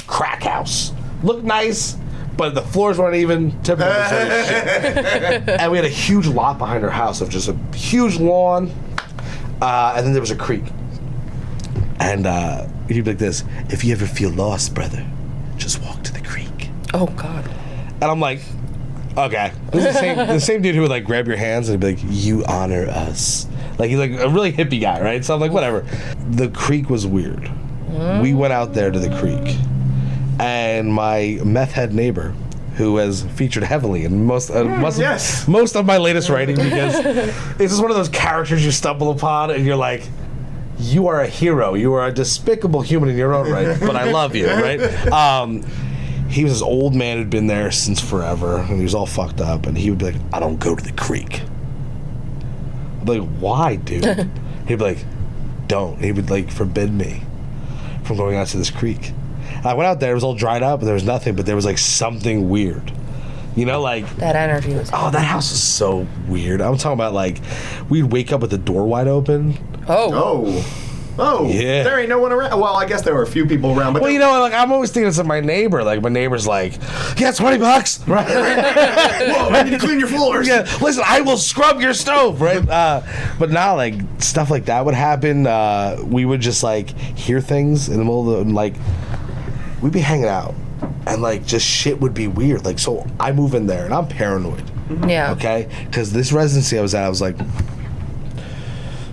crack house. Looked nice, but the floors weren't even. Typical Missouri shit. And we had a huge lot behind our house of just a huge lawn, and then there was a creek. And he'd be like this: if you ever feel lost, brother, just walk to the creek. Oh God. And I'm like, okay. This is the same dude who would like grab your hands and be like, you honor us. Like he's like a really hippie guy, right? So I'm like, whatever. The creek was weird. We went out there to the creek, and my meth head neighbor, who has featured heavily in most of my latest writing, because it's just one of those characters you stumble upon and you're like, you are a hero. You are a despicable human in your own right, but I love you, right? He was this old man who'd been there since forever, and he was all fucked up, and he would be like, I don't go to the creek. I'd be like, why, dude? He'd be like, don't. He would like forbid me from going out to this creek. And I went out there, it was all dried up, and there was nothing, but there was like something weird. You know, like... That energy was... Oh, that house is so weird. I'm talking about, like, we'd wake up with the door wide open. Oh, yeah. There ain't no one around. Well, I guess there were a few people around, but well, you know, like I'm always thinking it's my neighbor. Like my neighbor's like, yeah, $20, right? Whoa, I need to clean your floors. Yeah, listen, I will scrub your stove, right? But now, like stuff like that would happen. We would just like hear things in the middle of the like. We'd be hanging out, and like just shit would be weird. Like so, I move in there, and I'm paranoid. Yeah. Okay, because this residency I was at, I was like.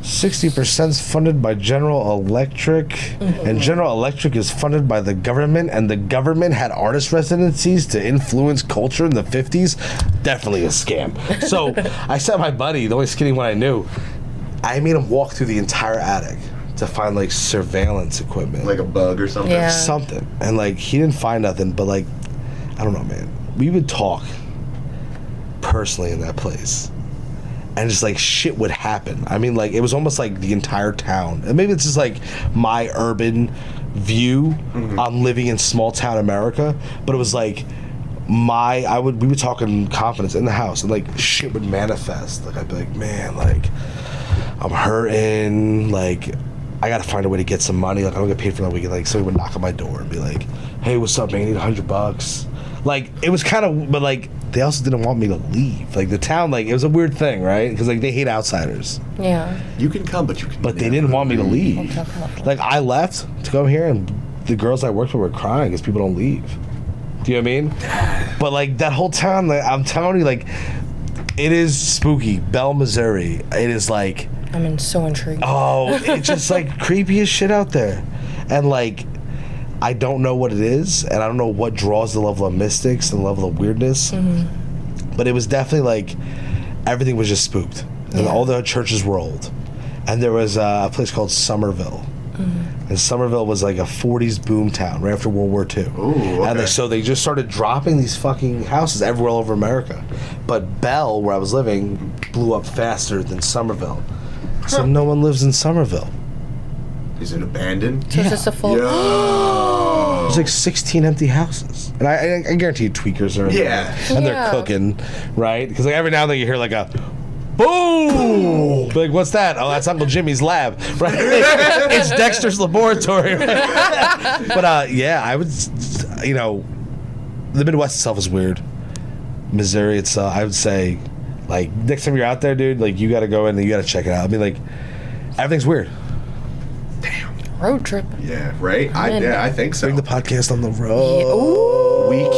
60% is funded by General Electric, and General Electric is funded by the government, and the government had artist residencies to influence culture in the 50s. Definitely a scam. So I sent my buddy, the only skinny one I knew, I made him walk through the entire attic to find like surveillance equipment. Like a bug or something? Yeah. Something. And like he didn't find nothing, but like, I don't know, man. We would talk personally in that place. And just like shit would happen. I mean, like it was almost like the entire town. And maybe it's just like my urban view on living in small town America. But it was like we would talk in confidence in the house, and like shit would manifest. Like I'd be like, man, like I'm hurting. Like I gotta find a way to get some money. Like I don't get paid for that weekend. Like somebody would knock on my door and be like, hey, what's up, man? I need $100. Like it was kind of, but like they also didn't want me to leave. Like the town, like it was a weird thing, right? Because like they hate outsiders. Yeah. You can come, but you can. But they didn't want me to leave. Like I left to come here, and the girls I worked with were crying because people don't leave. Do you know what I mean? But like that whole town, like, I'm telling you, like it is spooky. Bell, Missouri. It is like. I'm so intrigued. Oh, it's just like creepy as shit out there, and like. I don't know what it is, and I don't know what draws the level of mystics and the level of weirdness. But it was definitely like everything was just spooked, and all the churches were old. And there was a place called Somerville, and Somerville was like a '40s boom town right after World War II. Ooh, okay. And so they just started dropping these fucking houses everywhere all over America. But Bell, where I was living, blew up faster than Somerville, so no one lives in Somerville. Is it abandoned? So it's just a full... There's like 16 empty houses. And I guarantee you tweakers are in there. And they're cooking, right? Because like every now and then you hear like a boom! Like, what's that? Oh, that's Uncle Jimmy's lab, right? It's Dexter's laboratory. Right? But yeah, I would, you know, the Midwest itself is weird. Missouri itself, I would say, like, next time you're out there, dude, like, you got to go in and you got to check it out. I mean, like, everything's weird. Road trip. Yeah, right? I think so. Bring the podcast on the road. Yeah. Ooh. We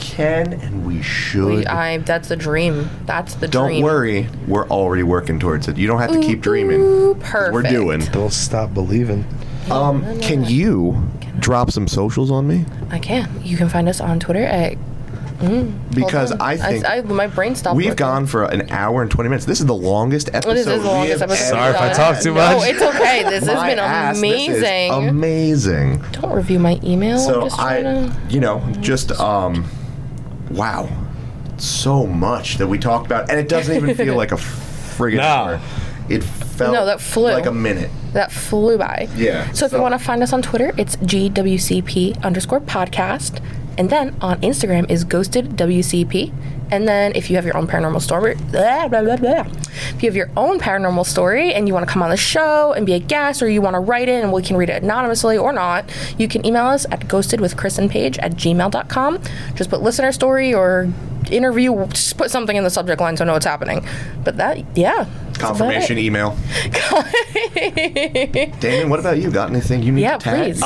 can, and we should. That's the dream. That's the dream. Don't worry, we're already working towards it. You don't have to keep dreaming. Perfect. We're doing. Don't stop believing. Can you drop some socials on me? I can. You can find us on Twitter at... Because I think my brain stopped we've working. gone for an hour and 20 minutes. This is the longest episode. This is the longest episode. Sorry if I talk too much. No, it's okay. This has been amazing. This is amazing. Don't review my email. So wow, so much that we talked about, and it doesn't even feel like a friggin' hour. It felt that flew. like a minute. That flew by. Yeah. So if you want to find us on Twitter, it's GWCP_podcast. And then on Instagram is ghostedwcp. And then if you have your own paranormal story, if you have your own paranormal story and you want to come on the show and be a guest, or you want to write in and we can read it anonymously or not, you can email us at ghostedwithcrissandpaige@gmail.com. Just put listener story or interview, just put something in the subject line so I know what's happening. But confirmation email. Damian, what about you? Got anything you need to tag? Please.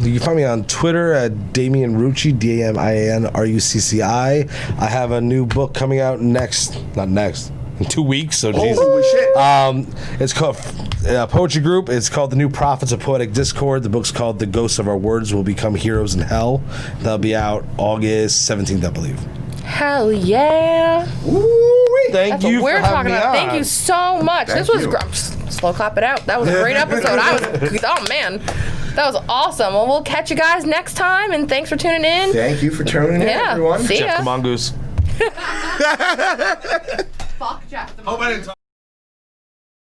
You can find me on Twitter at Damian Rucci, DAMIANRUCCI. I have a new book coming out in 2 weeks, so geez. Holy shit. It's called Poetry Group. It's called The New Prophets of Poetic Discord. The book's called The Ghosts of Our Words Will Become Heroes in Hell. That'll be out August 17th, I believe. Hell yeah. Thank you for having me on. Thank you so much. Thank this was you. slow clap it out. That was a great episode. Oh man, that was awesome. Well, we'll catch you guys next time, and thanks for tuning in. Thank you for tuning in, everyone. See ya. Jeff the Mongoose. Fuck Jeff the Mongoose. Hope I didn't talk